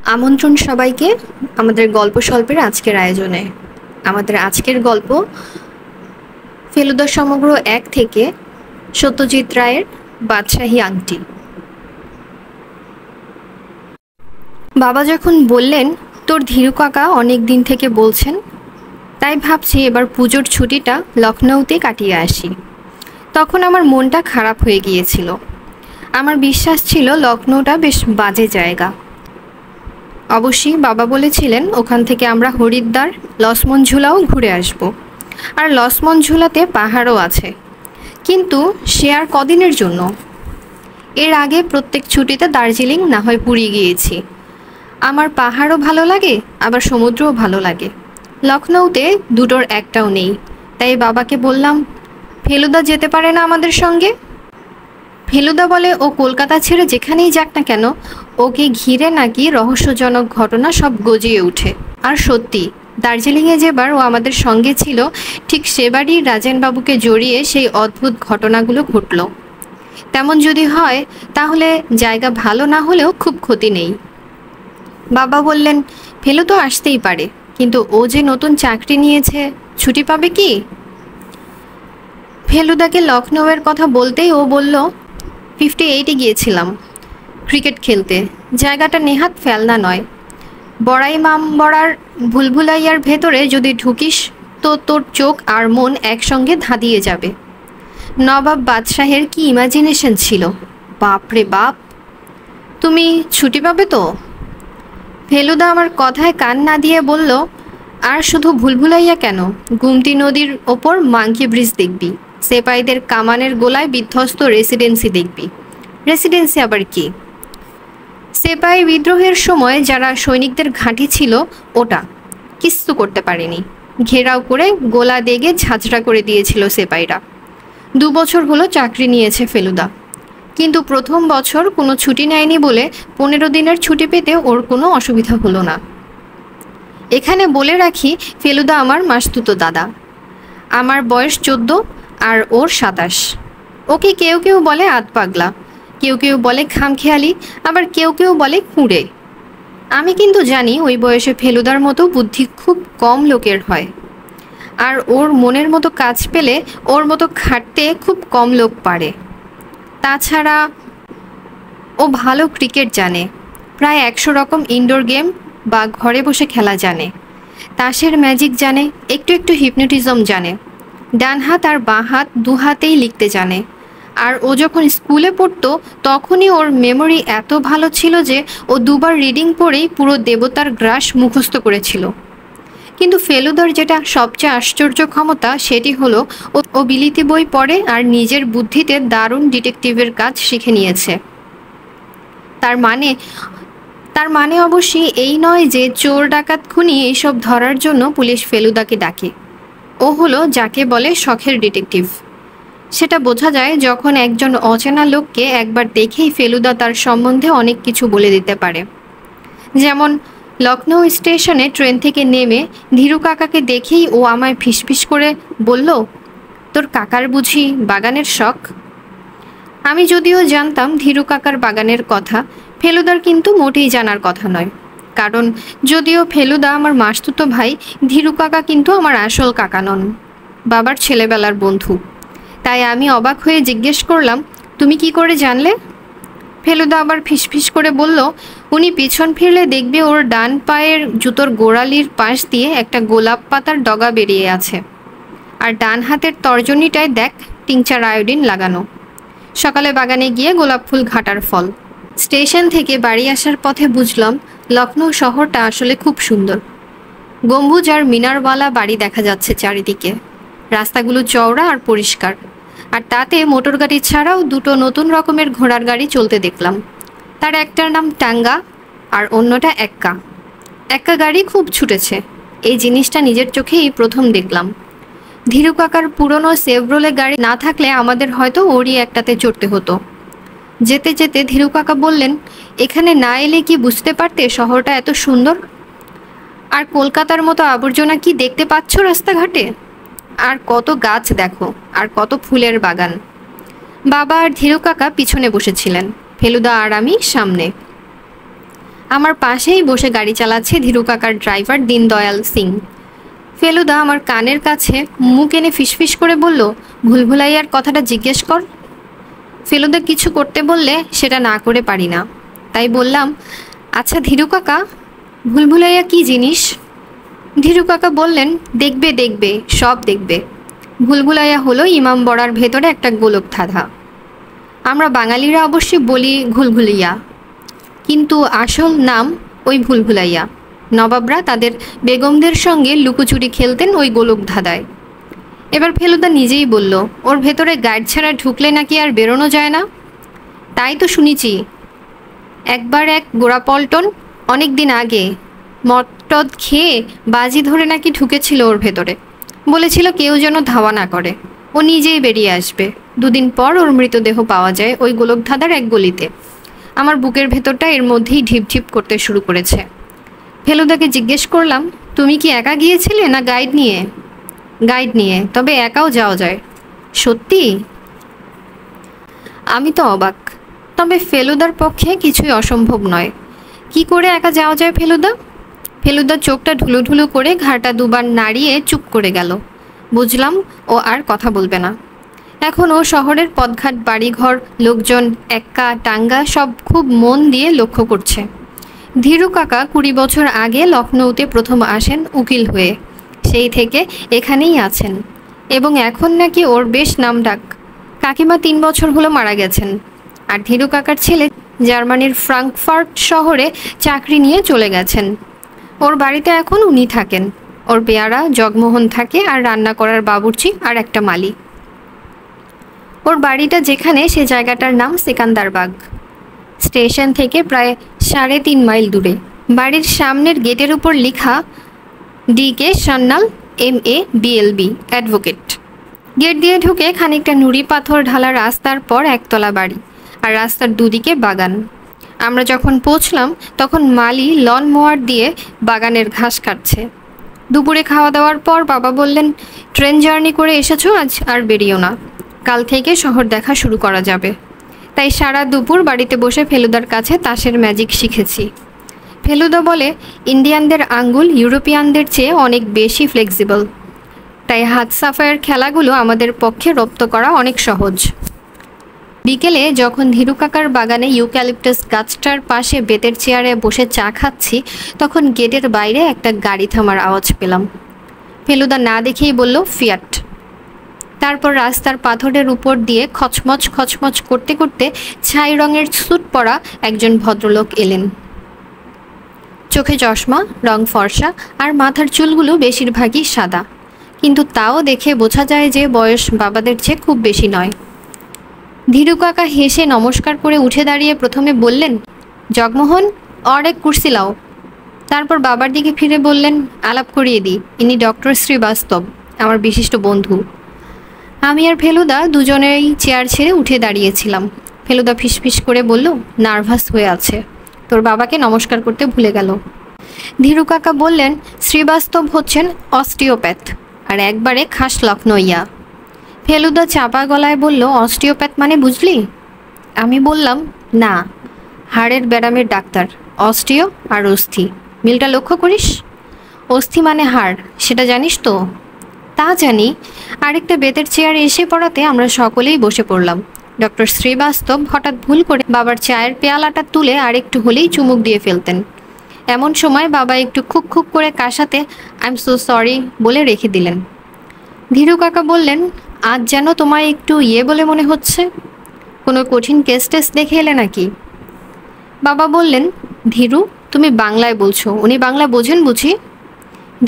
আমন্ত্রণ সবাইকে আমাদের গল্প স্বল্পের আজকের আয়োজনে। আমাদের আজকের গল্প ফেলুদা সমগ্র ১ থেকে সত্যজিৎ রায়ের বাদশাহী আংটি। বাবা যখন বললেন তোর ধীরু কাকা অনেক দিন থেকে বলছেন, তাই ভাবছি এবার পুজোর ছুটিটা লখনৌতে কাটিয়ে আসি। তখন আমার মনটা খারাপ হয়ে গিয়েছিল। আমার বিশ্বাস ছিল লখনৌটা বেশ বাজে জায়গা। অবশ্যই বাবা বলেছিলেন ওখান থেকে আমরা হরিদ্বার, লক্ষ্মণ ঝুলাও ঘুরে আসব। আর লক্ষ্মণ ঝুলাতে পাহাড়ও আছে, কিন্তু সে আর কদিনের জন্য। এর আগে প্রত্যেক ছুটিতে দার্জিলিং না হয় পুরী গিয়েছি। আমার পাহাড়ও ভালো লাগে, আবার সমুদ্রও ভালো লাগে। লখনৌতে দুটোর একটাও নেই। তাই বাবাকে বললাম, ফেলুদা যেতে পারে না আমাদের সঙ্গে? ফেলুদা বলে ও কলকাতা ছেড়ে যেখানেই যাক না কেন, ওকে ঘিরে নাকি রহস্যজনক ঘটনা সব গজিয়ে ওঠে। আর সত্যি, দার্জিলিংয়ে যেবার ও আমাদের সঙ্গে ছিল, ঠিক সেবারই রাজেনবাবুকে জড়িয়ে সেই অদ্ভুত ঘটনাগুলো ঘটল। তেমন যদি হয় তাহলে জায়গা ভালো না হলেও খুব ক্ষতি নেই। বাবা বললেন, ফেলু তো আসতেই পারে, কিন্তু ও যে নতুন চাকরি নিয়েছে, ছুটি পাবে কি? ফেলুদাকে লখনৌয়ের কথা বলতেই ও বলল, 58-এ গিয়েছিলাম ক্রিকেট খেলতে। জায়গাটা নেহাত ফেলনা নয়। বড়াই মামবড়ার ভুলভুলাইয়ার ভেতরে যদি ঢুকিস তো তোর চোখ আর মন একসঙ্গে ধাঁধিয়ে যাবে। নবাব বাদশাহের কি ইমাজিনেশন ছিল! বাপরে বাপ! তুমি ছুটি পাবে তো? ফেলুদা আমার কথায় কান না দিয়ে বলল, আর শুধু ভুলভুলাইয়া কেন, গুমতি নদীর ওপর মাংকি ব্রিজ দেখবি, সেপাইদের কামানের গোলায় বিধ্বস্ত রেসিডেন্সি দেখবি। রেসিডেন্সি আবার কি? সেপাই বিদ্রোহের সময় যারা সৈনিকদের ঘাঁটি ছিল, ওটা কিচ্ছু করতে পারেনি। ঘেরাও করে গোলা দেগে ঝাঁঝরা করে দিয়েছিল সেপাইরা। 2 বছর হলো চাকরি নিয়েছে ফেলুদা, কিন্তু প্রথম বছর কোনো ছুটি নেয়নি বলে 15 দিনের ছুটি পেতে ওর কোনো অসুবিধা হলো না। এখানে বলে রাখি, ফেলুদা আমার মাসতুতো দাদা। আমার বয়স 14 আর ওর 27। ওকে কেউ কেউ বলে আধপাগলা, কেউ কেউ বলে খামখেয়ালি, আবার কেউ কেউ বলে কুঁড়ে। আমি কিন্তু জানি ওই বয়সে ফেলুদার মতো বুদ্ধি খুব কম লোকের হয়, আর ওর মনের মতো কাজ পেলে ওর মতো খাটতে খুব কম লোক পারে। তাছাড়া ও ভালো ক্রিকেট জানে, প্রায় 100 রকম ইনডোর গেম বা ঘরে বসে খেলা জানে, তাসের ম্যাজিক জানে, একটু একটু হিপনোটিজম জানে, ডান হাত আর বাঁ হাত 2 হাতেই লিখতে জানে। আর ও যখন স্কুলে পড়তো তখনই ওর মেমোরি এত ভালো ছিল যে ও 2বার রিডিং পড়েই পুরো দেবতার গ্রাস মুখস্থ করেছিল। কিন্তু ফেলুদার যেটা সবচেয়ে আশ্চর্য ক্ষমতা, সেটি হলো ও বিলিতি বই পড়ে আর নিজের বুদ্ধিতে দারুণ ডিটেকটিভের কাজ শিখে নিয়েছে। তার মানে অবশ্যই এই নয় যে চোর ডাকাত খুনি এইসব ধরার জন্য পুলিশ ফেলুদাকে ডাকে। ও হলো যাকে বলে শখের ডিটেকটিভ। সেটা বোঝা যায় যখন একজন অচেনা লোককে একবার দেখেই ফেলুদা তার সম্বন্ধে অনেক কিছু বলে দিতে পারে। যেমন লখনৌ স্টেশনে ট্রেন থেকে নেমে ধীরু কাকাকে দেখেই ও আমায় ফিসফিস করে বলল, তোর কাকার বুঝি বাগানের শখ? আমি যদিও জানতাম ধীরু কাকার বাগানের কথা, ফেলুদার কিন্তু মোটেই জানার কথা নয়। কারণ যদিও ফেলুদা আমার মাসতুতো ভাই, ধীরু কাকা কিন্তু আমার আসল কাকা নন, বাবার ছেলেবেলার বন্ধু। তাই আমি অবাক হয়ে জিজ্ঞেস করলাম, তুমি কি করে জানলে? ফেলুদা আবার ফিসফিস করে বলল, উনি পিছন ফিরলে দেখবে ওর ডান পায়ের জুতোর গোড়ালির পাশ দিয়ে একটা গোলাপ পাতার ডগা বেরিয়ে আছে, আর ডান হাতের তর্জনীটায় দেখ টিংচার আয়োডিন লাগানো। সকালে বাগানে গিয়ে গোলাপ ফুল ঘাটার ফল। স্টেশন থেকে বাড়ি আসার পথে বুঝলাম লখনৌ শহরটা আসলে খুব সুন্দর। গম্বুজ আর মিনারওয়ালা বাড়ি দেখা যাচ্ছে চারিদিকে। রাস্তাগুলো চওড়া আর পরিষ্কার, আর তাতে মোটর গাড়ি ছাড়াও 2টো নতুন রকমের ঘোড়ার গাড়ি চলতে দেখলাম। তার একটার নাম টাঙ্গা আর অন্যটা এক্কা। এক্কা গাড়ি খুব ছুটেছে, এই জিনিসটা নিজের চোখেই প্রথম দেখলাম। ধীরু কাকার পুরনো সেভরোলে গাড়ি না থাকলে আমাদের হয়তো ওরই একটাতে চড়তে হতো। যেতে যেতে ধীরু কাকা বললেন, এখানে না এলে কি বুঝতে পারতে শহরটা এত সুন্দর? আর কলকাতার মতো আবর্জনা কি দেখতে পাচ্ছ রাস্তাঘাটে? আর কত গাছ দেখো, আর কত ফুলের বাগান। বাবা আর ধীরু কাকা পিছনে বসেছিলেন, ফেলুদা আর আমি সামনে। আমার পাশেই বসে গাড়ি চালাচ্ছে ধীরু কাকার ড্রাইভার দীনদয়াল সিং। ফেলুদা আমার কানের কাছে মুখ এনে ফিসফিস করে বলল, ভুলভুলাইয়ার কথাটা জিজ্ঞেস কর। ফেলুদা কিছু করতে বললে সেটা না করে পারি না, তাই বললাম, আচ্ছা ধীরু কাকা, ভুলভুলাইয়া কী জিনিস? ধীরু কাকা বললেন, দেখবে দেখবে, সব দেখবে। ভুলভুলাইয়া হলো ইমামবাড়ার ভেতরে একটা গোলক ধাঁধা। আমরা বাঙালিরা অবশ্যই বলি ঘুলঘুলিয়া, কিন্তু আসল নাম ওই ভুলভুলাইয়া। নবাবরা তাদের বেগমদের সঙ্গে লুকোচুরি খেলতেন ওই গোলক ধাঁধায়। এবার ফেলুদা নিজেই বলল, ওর ভেতরে গাইড ছাড়া ঢুকলে নাকি আর বেরোনো যায় না। তাই তো শুনেছি। একবার এক গোড়াপল্টন অনেক দিন আগে মদ খেয়ে বাজি ধরে নাকি ঢুকেছিল ওর ভেতরে। বলেছিল কেউ যেন ধাওয়া না করে, ও নিজেই বেরিয়ে আসবে। দুদিন পর ওর মৃতদেহ পাওয়া যায় ওই গোলকধাঁধার এক গলিতে। আমার বুকের ভেতরটা এর মধ্যেই ঢিপঢিপ করতে শুরু করেছে। ফেলুদাকে জিজ্ঞেস করলাম, তুমি কি একা গিয়েছিলে না গাইড নিয়ে? গাইড নিয়ে, তবে একাও যাওয়া যায়। সত্যি? আমি তো অবাক। তবে ফেলুদার পক্ষে কিছুই অসম্ভব নয়। কি করে একা যাওয়া যায় ফেলুদা? ফেলুদার চোখটা ঢুলু ঢুলু করে ঘাড়টা দুবার নাড়িয়ে চুপ করে গেল। বুঝলাম ও আর কথা বলবে না। এখন ও শহরের পথঘাট, বাড়িঘর, লোকজন, এক্কা টাঙ্গা সব খুব মন দিয়ে লক্ষ্য করছে। ধীরু কাকা 20 বছর আগে লখনৌতে প্রথম আসেন উকিল হয়ে, সেই থেকে এখানেই আছেন এবং এখন নাকি ওর বেশ নামডাক। কাকিমা 3 বছর হলো মারা গেছেন, আর ধীরু কাকার ছেলে জার্মানির ফ্রাঙ্কফার্ট শহরে চাকরি নিয়ে চলে গেছেন। ওর বাড়িতে এখন উনি থাকেন, ওর পেয়ারা জগমোহন থাকে, আর রান্না করার বাবুর্চি আর একটা মালি। ওর বাড়িটা যেখানে, সে জায়গাটার নাম সেকান্দারবাগ। স্টেশন থেকে প্রায় 3.5 মাইল দূরে। বাড়ির সামনের গেটের উপর লেখা DK Sanyal MA BLB advocate. Gate দিয়ে ঢুকে খানিকটা নুড়ি পাথর ঢালা রাস্তার পর একতলা বাড়ি, আর রাস্তার দুদিকে বাগান। আমরা যখন পৌঁছলাম তখন মালি লন মোয়ার দিয়ে বাগানের ঘাস কাটছে। দুপুরে খাওয়া দাওয়ার পর বাবা বললেন, ট্রেন জার্নি করে এসেছো আজ, আর বেরিও না, কাল থেকে শহর দেখা শুরু করা যাবে। তাই সারা দুপুর বাড়িতে বসে ফেলুদার কাছে তাসের ম্যাজিক শিখেছি। ফেলুদা বলে, ইন্ডিয়ানদের আঙ্গুল ইউরোপিয়ানদের চেয়ে অনেক বেশি ফ্লেক্সিবল, তাই হাত সাফাইয়ের খেলাগুলো আমাদের পক্ষে রপ্ত করা অনেক সহজ। বিকেলে যখন ধীরু কাকার বাগানে ইউক্যালিপটাস গাছটার পাশে বেতের চেয়ারে বসে চা খাচ্ছি, তখন গেটের বাইরে একটা গাড়ি থামার আওয়াজ পেলাম। ফেলুদা না দেখেই বলল, ফিয়াট। তারপর রাস্তার পাথরের উপর দিয়ে খচমচ খচমচ করতে করতে ছাই রঙের স্যুট পরা একজন ভদ্রলোক এলেন। চোখে চশমা, রং ফর্সা, আর মাথার চুলগুলো বেশিরভাগই সাদা, কিন্তু তাও দেখে বোঝা যায় যে বয়স বাবাদের চেয়ে খুব বেশি নয়। ধীরু কাকা হেসে নমস্কার করে উঠে দাঁড়িয়ে প্রথমে বললেন, জগমোহন, और एक कुर्सी लाओ। তারপর বাবার দিকে ফিরে বললেন, আলাপ করিয়ে দিই, ইনি ডক্টর শ্রীবাস্তব, আমার বিশিষ্ট বন্ধু। আমি আর ফেলুদা দুজনেই চেয়ার ছেড়ে উঠে দাঁড়িয়েছিলাম। ফেলুদা ফিসফিস করে বলল, নার্ভাস হয়ে আছে, তোর বাবাকে নমস্কার করতে ভুলে গেল। ধীরু কাকা বললেন, শ্রীবাস্তব হচ্ছেন অস্টিওপ্যাথ, আর একবারে খাস লখনৌইয়া। ফেলুদা চাপা গলায় বলল, অস্টিওপ্যাথ মানে বুঝলি? আমি বললাম, না, হাড়ের ব্যারামের ডাক্তার। অস্টিও আর অস্থি, মিলটা লক্ষ্য করিস? অস্থি মানে হাড়, সেটা জানিস তো? তা জানি। আরেকটা বেতের চেয়ারে এসে পড়াতে আমরা সকলেই বসে পড়লাম। ডক্টর শ্রীবাস্তব হঠাৎ ভুল করে বাবার চায়ের পেয়ালাটা তুলে আরেকটু হলেই চুমুক দিয়ে ফেলতেন। এমন সময় বাবা একটু খুক খুক করে কাশাতে আই এম সো সরি বলে রেখে দিলেন। ধীরু কাকা বললেন, আজ যেন তোমায় একটু বলে মনে হচ্ছে, কোনো কঠিন কেস টেস দেখে এলে নাকি? বাবা বললেন, ধীরু, তুমি বাংলায় বলছো, উনি বাংলা বোঝেন বুঝি?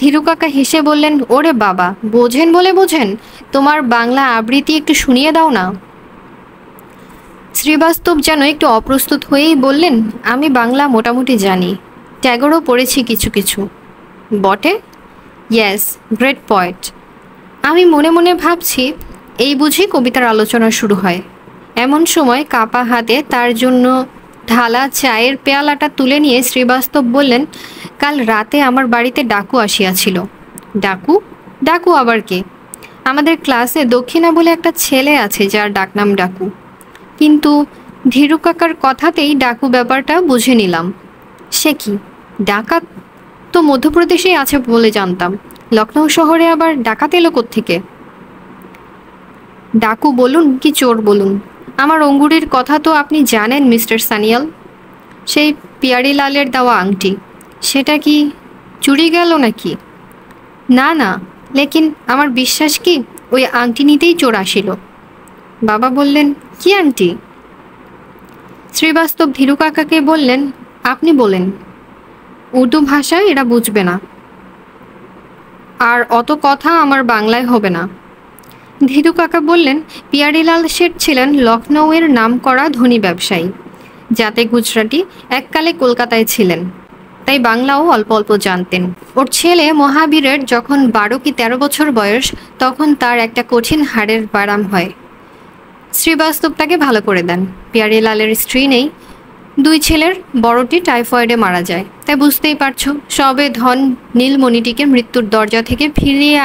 ধীরু কাকা হেসে বললেন, ওরে বাবা, বোঝেন বলে বোঝেন, তোমার বাংলা আবৃত্তি একটু শুনিয়ে দাও না। শ্রীবাস্তব যেন একটু অপ্রস্তুত হয়েই বললেন, আমি বাংলা মোটামুটি জানি, ট্যাগরও পড়েছি কিছু কিছু। বটে? Yes, great poet. আমি মনে মনে ভাবছি, এই বুঝি কবিতার আলোচনা শুরু হয়। এমন সময় কাপা হাতে তার জন্য ঢালা চায়ের পেয়ালাটা তুলে নিয়ে শ্রীবাস্তব বললেন, কাল রাতে আমার বাড়িতে ডাকু আসিয়াছিল। ডাকু? ডাকু আবার কে? আমাদের ক্লাসে দক্ষিণা বলে একটা ছেলে আছে যার ডাকনাম ডাকু। কিন্তু ধীরু কাকার কথাতেই ডাকু ব্যাপারটা বুঝে নিলাম। সে কি, ডাকাত তো মধ্যপ্রদেশেই আছে বলে জানতাম, লখনৌ শহরে আবার ডাকাত এলো কোত্থেকে? ডাকু বলুন কি চোর বলুন, আমার অঙ্গুরির কথা তো আপনি জানেন মিস্টার সানিয়াল। সেই পিয়ারিলালের দেওয়া আংটি, সেটা কি চুরি গেল নাকি? না না, লেকিন আমার বিশ্বাস কি ওই আংটি নিতেই চোর আসিল। বাবা বললেন, কি আংটি? শ্রীবাস্তব ধীরু কাকাকে বললেন, আপনি বলেন, উর্দু ভাষায় এরা বুঝবে না, আর অত কথা আমার বাংলায় হবে না। ধীরু কাকা বললেন, পিয়ারিলাল শেঠ ছিলেন লখনৌয়ের নামকরা ধনী ব্যবসায়ী, যাতে গুজরাটি, এককালে কলকাতায় ছিলেন, তাই বাংলাও অল্প অল্প জানতেন। ওর ছেলে মহাবীরের যখন 12 কি 13 বছর বয়স, তখন তার একটা কঠিন হাড়ের ব্যারাম হয়। শ্রীবাস্তব তাকে ভালো করে দেন। পিয়ারিলালের স্ত্রী নেই, 2 ছেলের বড়টি টাইফয়েডে মারা যায়। তাই বুঝতেই পারছো, সবে ধন নীলমণিটিকে মৃত্যুর দরজা থেকে ফিরিয়ে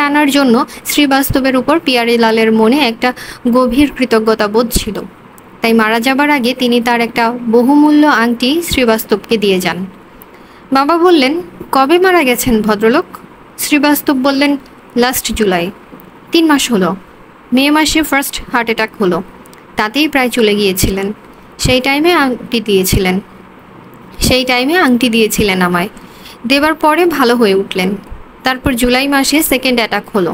আনার জন্য শ্রীবাস্তবের উপর পিয়ারিলালের মনে একটা গভীর কৃতজ্ঞতা বোধ ছিল। তাই মারা যাবার আগে তিনি তার একটা বহুমূল্য আংটি শ্রীবাস্তবকে দিয়ে যান। বাবা বললেন, কবে মারা গেছেন ভদ্রলোক? শ্রীবাস্তব বললেন, লাস্ট জুলাই, 3 মাস হলো। মে মাসে ফার্স্ট হার্ট অ্যাটাক হলো, তাতেই প্রায় চলে গিয়েছিলেন। সেই টাইমে আংটি দিয়েছিলেন আমায়, দেবার পরে ভালো হয়ে উঠলেন। তারপর জুলাই মাসে সেকেন্ড অ্যাটাক হলো,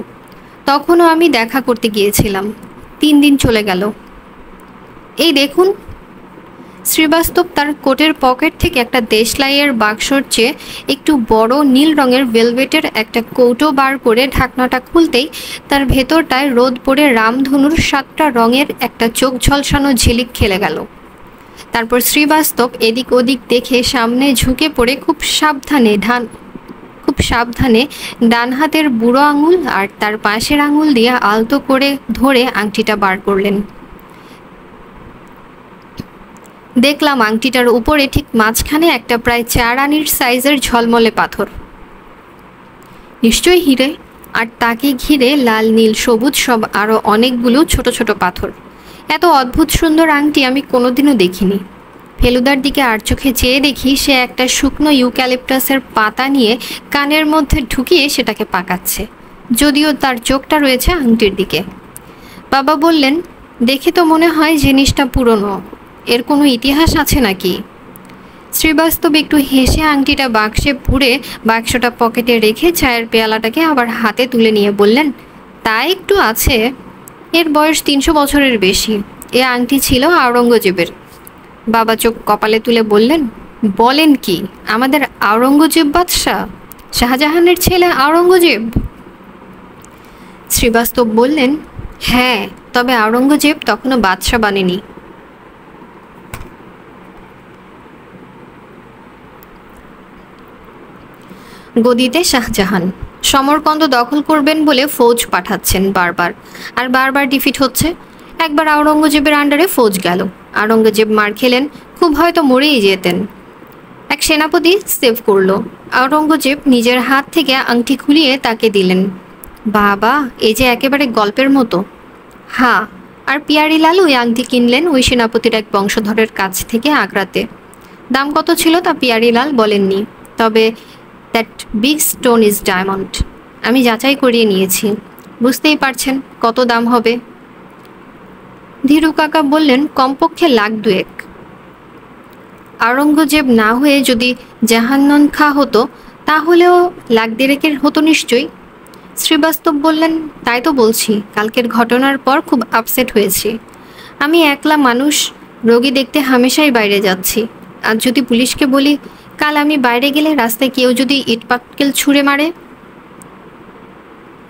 তখনও আমি দেখা করতে গিয়েছিলাম। 3 দিন চলে গেল। এই দেখুন। শ্রীবাস্তব তার কোটের পকেট থেকে একটা দেশলাইয়ের বাক্সর চেয়ে একটু বড় নীল রঙের ভেলভেটের একটা কৌটো বার করে ঢাকনাটা খুলতেই তার ভেতরটায় রোদ পড়ে রামধনুর 7টা রঙের একটা চোখ ঝলসানো ঝিলিক খেলে গেল। তারপর শ্রীবাস্তব এদিক ওদিক দেখে সামনে ঝুঁকে পড়ে খুব সাবধানে ডান হাতের বুড়ো আঙুল আর তার পাশের আঙুল দিয়ে আলতো করে ধরে আংটিটা বার করলেন। দেখলাম আংটিটার উপরে ঠিক মাঝখানে একটা প্রায় 4 আনির সাইজের ঝলমলে পাথর, নিশ্চয়ই হিরে, আর তাকে ঘিরে লাল নীল সবুজ সব আরও অনেকগুলো ছোট ছোট পাথর। এত অদ্ভুত সুন্দর আংটি আমি কোনোদিনও দেখিনি। ফেলুদার দিকে আর চোখে চেয়ে দেখি সে একটা শুকনো ইউক্যালিপটাসের পাতা নিয়ে কানের মধ্যে ঢুকিয়ে সেটাকে পাকাচ্ছে, যদিও তার চোখটা রয়েছে আংটির দিকে। বাবা বললেন, দেখে তো মনে হয় জিনিসটা পুরনো, এর কোনো ইতিহাস আছে নাকি? শ্রীবাস্তব একটু হেসে আংটিটা বাক্সে পুরে বাক্সটা পকেটে রেখে চায়ের পেয়ালাটাকে আবার হাতে তুলে নিয়ে বললেন, তা একটু আছে। এর বয়স 300 বছরের বেশি। এ আংটি ছিল আওরঙ্গজেবের। বাবা চোখ কপালে তুলে বললেন, বলেন কি, আমাদের আওরঙ্গজেব বাদশাহ, শাহজাহানের ছেলে আওরঙ্গজেব? শ্রীবাস্তব বললেন, হ্যাঁ, তবে আওরঙ্গজেব তখনও বাদশাহ বানেনি। গদিতে শাহজাহান, সমরকন্দ দখল করবেন বলে ফৌজ পাঠাচ্ছেন আর বারবার ডিফিট হচ্ছে। একবার আওরঙ্গজেবের আন্ডারে ফৌজ গেল, আওরঙ্গজেব মার খেলেন, খুব হয়তো মরেই যেতেন। এক সেনাপতি সেভ করলো। আওরঙ্গজেব নিজের হাত থেকে আংটি খুলিয়ে তাকে দিলেন। বাবা, এই যে একেবারে গল্পের মতো। হ্যাঁ, আর পিয়ারিলাল ওই আংটি কিনলেন ওই সেনাপতির এক বংশধরের কাছ থেকে আগ্রাতে। দাম কত ছিল তা পিয়ারিলাল বলেননি, তবে that big stone is diamond. আমি যাচাই করিয়ে নিয়েছি, বুঝতেই পারছেন কত দাম হবে। ধীরু কাকা বললেন, কমপক্ষে 1,02,000। আওরঙ্গজেব না হয়ে যদি জাহান্নান খা হতো, তাহলেও 1,02,000 হতো নিশ্চয়ই। শ্রীবাস্তব বললেন, তাই তো বলছি, কালকের ঘটনার পর খুব আপসেট হয়েছি। আমি একলা মানুষ, রোগী দেখতে হামেশাই বাইরে যাচ্ছি। আর যদি পুলিশকে বলি কাল আমি বাইরে গেলে রাস্তায় কেউ যদি ইটপাটকেল ছুঁড়ে মারে।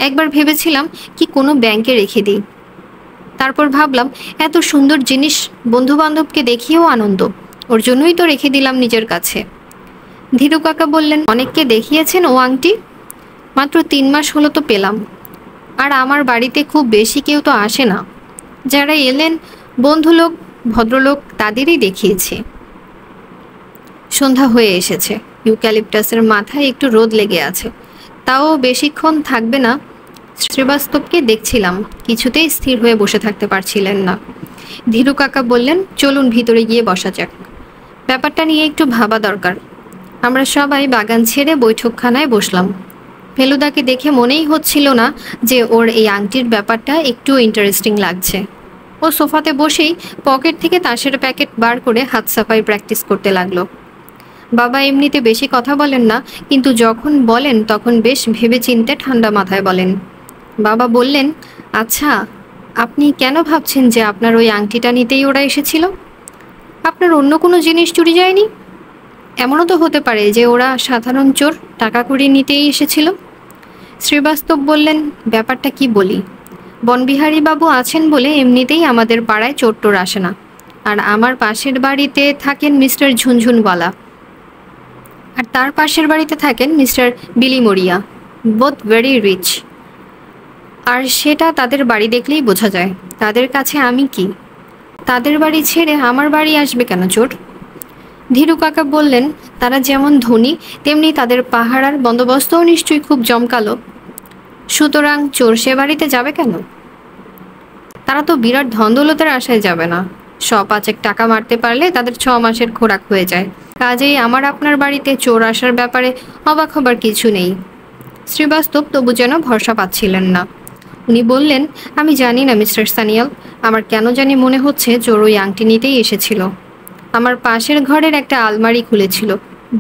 একবার ভেবেছিলাম কি কোনো ব্যাংকে রেখে দিই, তারপর ভাবলাম এত সুন্দর জিনিস বন্ধুবান্ধবকে দেখিয়েও আনন্দ, ওর জন্যই তো রেখে দিলাম নিজের কাছে। ধীরু কাকা বললেন, অনেককে দেখিয়েছেন ও আংটি? মাত্র 3 মাস হলো তো পেলাম, আর আমার বাড়িতে খুব বেশি কেউ তো আসে না। যারা এলেন বন্ধুলোক ভদ্রলোক তাদেরই দেখিয়েছি। সন্ধ্যা হয়ে এসেছে, ইউক্যালিপটাসের মাথায় একটু রোদ লেগে আছে, তাও বেশিক্ষণ থাকবে না। শ্রীবাস্তবকে দেখছিলাম, কিছুতেই স্থির হয়ে বসে থাকতে পারছিলেন না। ধীরু কাকা বললেন, চলুন ভিতরে গিয়ে বসা যাক। ব্যাপারটা নিয়ে একটু ভাবা দরকার। আমরা সবাই বাগান ছেড়ে বৈঠকখানায় বসলাম। ফেলুদাকে দেখে মনেই হচ্ছিল না যে ওর এই আংটির ব্যাপারটা একটু ইন্টারেস্টিং লাগছে। ও সোফাতে বসেই পকেট থেকে তাসের প্যাকেট বার করে হাত সাফাই প্র্যাকটিস করতে লাগলো। বাবা এমনিতে বেশি কথা বলেন না, কিন্তু যখন বলেন তখন বেশ ভেবেচিন্তে ঠান্ডা মাথায় বলেন। বাবা বললেন, আচ্ছা, আপনি কেন ভাবছেন যে আপনার ওই আংটিটা নিতেই ওরা এসেছিল? আপনার অন্য কোনো জিনিস চুরি যায়নি? এমনও তো হতে পারে যে ওরা সাধারণ চোর, টাকা কড়ি নিতেই এসেছিল। শ্রীবাস্তব বললেন, ব্যাপারটা কি বলি, বনবিহারী বাবু আছেন বলে এমনিতেই আমাদের পাড়ায় চোর টোর আসে না। আর আমার পাশের বাড়িতে থাকেন মিস্টার ঝুনঝুনওয়ালা, আর তার পাশের বাড়িতে থাকেন মিস্টার বিলিমরিয়া, বোথ ভেরি রিচ। আর সেটা তাদের বাড়ি দেখলেই বোঝা যায়। তাদের কাছে আমি কি? তাদের বাড়ি ছেড়ে আমার বাড়ি আসবে কেন চোর? ধীরু কাকা বললেন, তারা যেমন ধনী তেমনি তাদের পাহারার বন্দোবস্তও নিশ্চয়ই খুব জমকালো, সুতরাং চোর সে বাড়িতে যাবে কেন? তারা তো বিরাট ধনদৌলতের আশায় যাবে না, 100-5 টাকা মারতে পারলে তাদের 6 মাসের খোরাক হয়ে যায়। কাজেই আমার আপনার বাড়িতে চোর আসার ব্যাপারে অবাক হবার কিছু নেই। শ্রীবাস্তব তবু যেন ভরসা পাচ্ছিলেন না। উনি বললেন, আমি জানি না মিস্টার সানিয়াল, আমার কেন জানি মনে হচ্ছে চোর ওই আংটি নিতেই এসেছিল। আমার পাশের ঘরের একটা আলমারি খুলেছিল,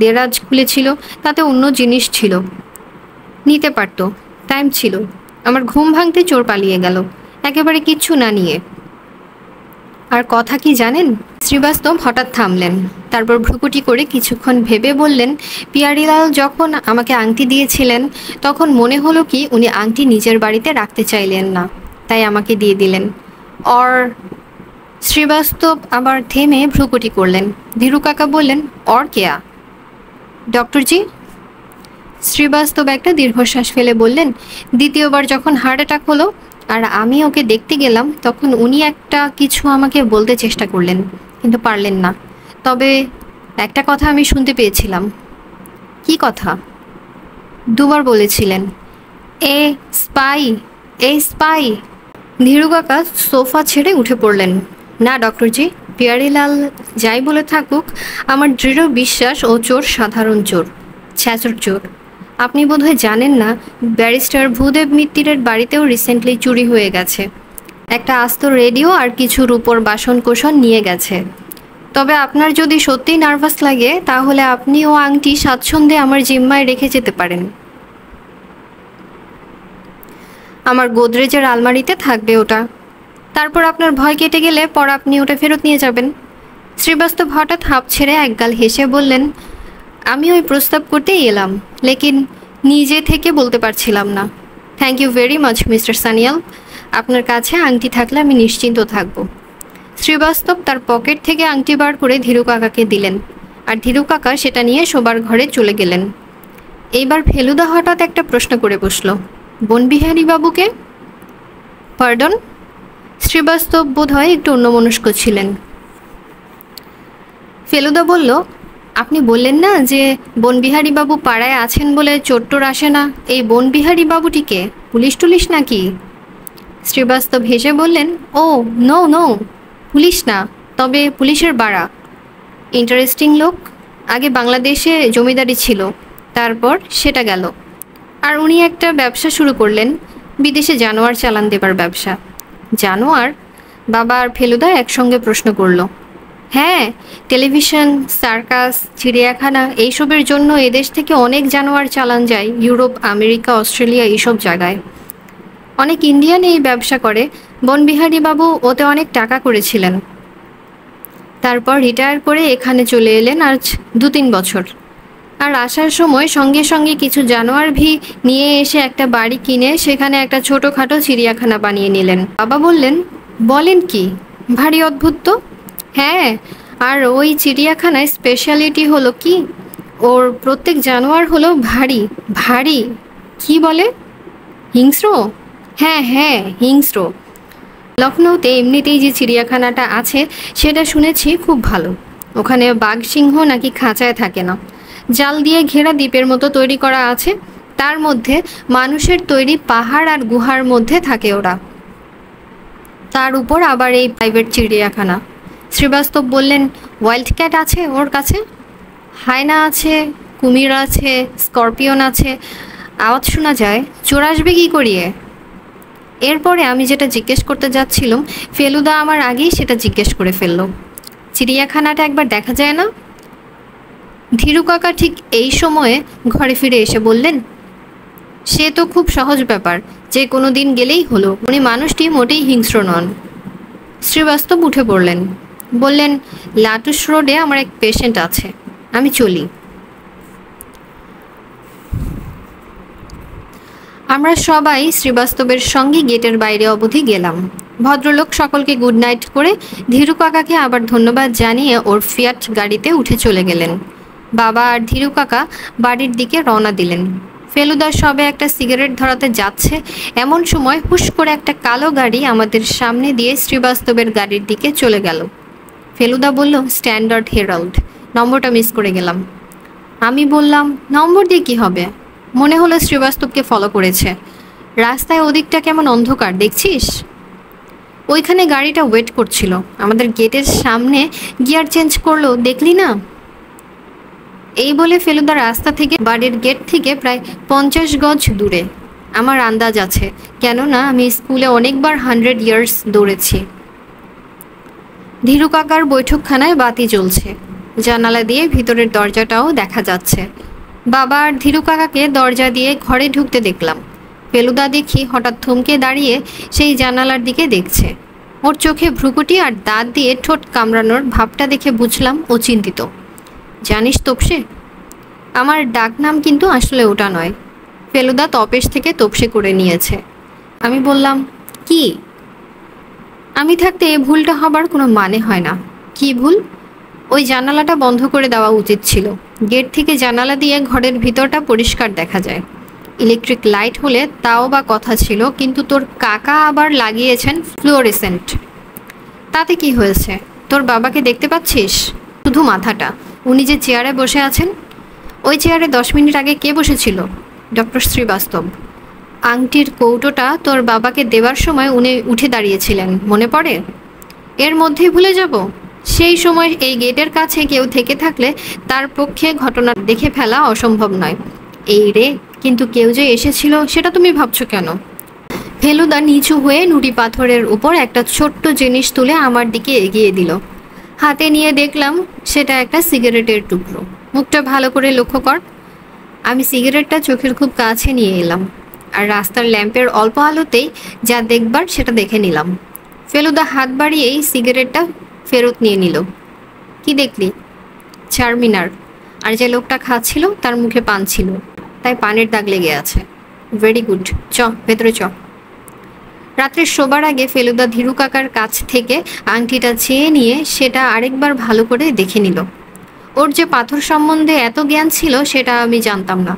দেরাজ খুলেছিল, তাতে অন্য জিনিস ছিল, নিতে পারত, টাইম ছিল। আমার ঘুম ভাঙতে চোর পালিয়ে গেল, একেবারে কিচ্ছু না নিয়ে। আর কথা কি জানেন? শ্রীবাস্তব হঠাৎ থামলেন, তারপর ভ্রুকুটি করে কিছুক্ষণ ভেবে বললেন, পিয়ারিলাল যখন আমাকে আংটি দিয়েছিলেন তখন মনে হলো কি উনি আংটি নিজের বাড়িতে রাখতে চাইলেন না, তাই আমাকে দিয়ে দিলেন। অর শ্রীবাস্তব আবার থেমে ভ্রুকুটি করলেন। ধীরু কাকা বললেন, অর কেয়া? ডক্টরজি। শ্রীবাস্তব একটা দীর্ঘশ্বাস ফেলে বললেন, দ্বিতীয়বার যখন হার্ট অ্যাটাক হলো আর আমি ওকে দেখতে গেলাম তখন উনি একটা কিছু আমাকে বলতে চেষ্টা করলেন, কিন্তু পারলেন না। তবে একটা কথা আমি শুনতে পেয়েছিলাম। কি কথা? 2 বার বলেছিলেন, এ স্পাই, এ স্পাই। ধীরু কাকা সোফা ছেড়ে উঠে পড়লেন। না ডক্টরজি, পিয়ারিলাল যাই বলে থাকুক, আমার দৃঢ় বিশ্বাস ও চোর সাধারণ চোর, ছ্যাঁচর চোর। আপনি বোধহয় জানেন না, ব্যারিস্টার ভূদেব মিত্তিরের বাড়িতেও রিসেন্টলি চুরি হয়ে গেছে। একটা আস্ত রেডিও আর কিছু রূপোর বাসনকোসন নিয়ে গেছে। তবে আপনার যদি সত্যিই নার্ভাস লাগে তাহলে আপনি ও আংটি স্বাচ্ছন্দ্যে আমার জিম্মায় রেখে যেতে পারেন। আমার গোদরেজের আলমারিতে থাকবে ওটা। তারপর আপনার ভয় কেটে গেলে পর আপনি ওটা ফেরত নিয়ে যাবেন। শ্রীবাস্তব হঠাৎ হাঁপ ছেড়ে একগাল হেসে বললেন, আমি ওই প্রস্তাব করতেই এলাম, লেকিন নিজে থেকে বলতে পারছিলাম না। Thank you very much mister Sanyal, আপনার কাছে আংটি থাকলে আমি নিশ্চিন্ত থাকব। শ্রীবাস্তব তার পকেট থেকে আংটি বার করে ধীরু কাকাকে দিলেন, আর ধীরু কাকা সেটা নিয়ে শোবার ঘরে চলে গেলেন। এইবার ফেলুদা হঠাৎ একটা প্রশ্ন করে বসল, বনবিহারী বাবুকে? পার্ডন? শ্রীবাস্তব বোধহয় একটু অন্যমনস্ক ছিলেন। ফেলুদা বলল, আপনি বললেন না যে বনবিহারী বাবু পাড়ায় আছেন বলে চোট্টোর আসে না, এই বনবিহারী বাবুটিকে পুলিশ টুলিশ নাকি? শ্রীবাস্তব হেসে বললেন, ও নো নো, পুলিশ না, তবে পুলিশের বাড়া। ইন্টারেস্টিং লোক, আগে বাংলাদেশে জমিদারি ছিল, তারপর সেটা গেল, আর উনি একটা ব্যবসা শুরু করলেন, বিদেশে জানোয়ার চালান দেবার ব্যবসা। জানোয়ার? বাবা আর ফেলুদা একসঙ্গে প্রশ্ন করল। হ্যাঁ, টেলিভিশন, সার্কাস, চিড়িয়াখানা এইসবের জন্য এদেশ থেকে অনেক জানোয়ার চালান যায় ইউরোপ, আমেরিকা, অস্ট্রেলিয়া এইসব জায়গায়। অনেক ইন্ডিয়ান এই ব্যবসা করে। বনবিহারী বাবু ওতে অনেক টাকা করেছিলেন, তারপর রিটায়ার করে এখানে চলে এলেন আজ 2-3 বছর। আর আসার সময় সঙ্গে সঙ্গে কিছু জানোয়ার নিয়ে এসে একটা বাড়ি কিনে সেখানে একটা ছোটোখাটো চিড়িয়াখানা বানিয়ে নিলেন। বাবা বললেন, বলেন কি, ভারী অদ্ভুত তো। হ্যাঁ, আর ওই চিড়িয়াখানায় স্পেশালিটি হলো কি, ওর প্রত্যেক জানোয়ার হলো ভারী ভারী। কি বলে? হিংস্র? হ্যাঁ হ্যাঁ, হিংস্র। লখনৌতে এমনিতেই যে চিড়িয়াখানাটা আছে সেটা শুনেছি খুব ভালো। ওখানে বাঘ সিংহ নাকি খাঁচায় থাকে না, জাল দিয়ে ঘেরা দ্বীপের মতো তৈরি করা আছে, তার মধ্যে মানুষের তৈরি পাহাড় আর গুহার মধ্যে থাকে ওরা। তার উপর আবার এই প্রাইভেট চিড়িয়াখানা। শ্রীবাস্তব বললেন, ওয়াইল্ড ক্যাট আছে ওর কাছে? হায়না আছে, কুমির আছে, স্করপিয়ন আছে, আওয়াজ শোনা যায়, চোর আসবে কী করিয়ে? এরপরে আমি যেটা জিজ্ঞেস করতে যাচ্ছিলাম, ফেলুদা আমার আগেই সেটা জিজ্ঞেস করে ফেলল। চিড়িয়াখানাটা একবার দেখা যায় না? ধীরু কাকা ঠিক এই সময়ে ঘরে ফিরে এসে বললেন, সে তো খুব সহজ ব্যাপার, যে কোনো দিন গেলেই হলো। উনি মানুষটি মোটেই হিংস্র নন। শ্রীবাস্তব উঠে পড়লেন, বললেন, লাটুস রোডে আমার এক পেশেন্ট আছে, আমি চলি। আমরা সবাই শ্রীবাস্তবের সঙ্গে গেটের বাইরে অবধি গেলাম। ভদ্রলোক সকলকে গুড নাইট করে ধীরু কাকাকে আবার ধন্যবাদ জানিয়ে ওর ফিয়াট গাড়িতে উঠে চলে গেলেন। বাবা আর ধীরু কাকা বাড়ির দিকে রওনা দিলেন। ফেলুদা সবে একটা সিগারেট ধরাতে যাচ্ছে, এমন সময় হুশ করে একটা কালো গাড়ি আমাদের সামনে দিয়ে শ্রীবাস্তবের গাড়ির দিকে চলে গেল। ফেলুদা বলল, স্ট্যান্ডার্ড হেরাল্ড, নম্বরটা মিস করে গেলাম। আমি বললাম, নম্বর দিয়ে কী হবে? মনে হলো শ্রীবাস্তবকে ফলো করেছে। রাস্তায় ওদিকটা কেমন অন্ধকার দেখছিস? ওইখানে গাড়িটা ওয়েট করছিল, আমাদের গেটের সামনে গিয়ার চেঞ্জ করলো, দেখলি না? এই বলে ফেলুদা রাস্তা থেকে বাড়ির গেট থেকে প্রায় 50 গজ দূরে। আমার আন্দাজ আছে, কেননা আমি স্কুলে অনেকবার 100 ইয়ার্স দৌড়েছি। ধীরু কাকার বৈঠকখানায় বাতি জ্বলছে, জানালা দিয়ে ভিতরের দরজাটাও দেখা যাচ্ছে। বাবা আর ধীরু কাকাকে দরজা দিয়ে ঘরে ঢুকতে দেখলাম। ফেলুদা দেখি হঠাৎ থমকে দাঁড়িয়ে সেই জানালার দিকে দেখছে। ওর চোখে ভ্রুকুটি আর দাঁত দিয়ে ঠোঁট কামড়ানোর ভাবটা দেখে বুঝলাম ও চিন্তিত। জানিস তোপসে, আমার ডাক নাম কিন্তু আসলে ওটা নয়। ফেলুদা তপেশ থেকে তোপসে করে নিয়েছে। আমি বললাম, কি? আমি থাকতে এ ভুলটা হবার কোনো মানে হয় না। কি ভুল? ওই জানালাটা বন্ধ করে দেওয়া উচিত ছিল। গেট থেকে জানালা দিয়ে ঘরের ভিতরটা পরিষ্কার দেখা যায়। ইলেকট্রিক লাইট হলে তাও বা কথা ছিল, কিন্তু তোর কাকা আবার লাগিয়েছেন ফ্লুওরেসেন্ট। তাতে কি হয়েছে? তোর বাবাকে দেখতে পাচ্ছিস? শুধু মাথাটা। উনি যে চেয়ারে বসে আছেন, ওই চেয়ারে 10 মিনিট আগে কে বসেছিল? ডক্টর শ্রীবাস্তব। আংটির কৌটোটা তোর বাবাকে দেওয়ার সময় উনি উঠে দাঁড়িয়েছিলেন, মনে পড়ে? এর মধ্যেই ভুলে যাব? সেই সময় এই গেটের কাছে কেউ থেকে থাকলে তার পক্ষে ঘটনা দেখে ফেলা অসম্ভব নয়। এই রে, কিন্তু কেউ যে এসেছিল সেটা তুমি ভাবছো কেন? ফেলুদা নিচু হয়ে নুড়ি পাথরের উপর একটা ছোট্ট জিনিস তুলে আমার দিকে এগিয়ে দিল। হাতে নিয়ে দেখলাম সেটা একটা সিগারেটের টুকরো। মুখটা ভালো করে লক্ষ্য কর। আমি সিগারেটটা চোখের খুব কাছে নিয়ে এলাম, আর রাস্তার ল্যাম্পের অল্প আলোতেই যা দেখবার সেটা দেখে নিলাম। ফেলুদা হাত বাড়িয়েই সিগারেটটা ফেরত নিয়ে নিল। কি দেখলি? চারমিনার। আর যে লোকটা খাচ্ছিল তার মুখে পান ছিল, তাই পানের দাগ লেগে আছে। ভেরি গুড, চ ভেতরে চ। রাত্রে শোবার আগে ফেলুদা ধীরু কাকার কাছ থেকে আংটিটা চেয়ে নিয়ে সেটা আরেকবার ভালো করে দেখে নিল। ওর যে পাথর সম্বন্ধে এত জ্ঞান ছিল সেটা আমি জানতাম না।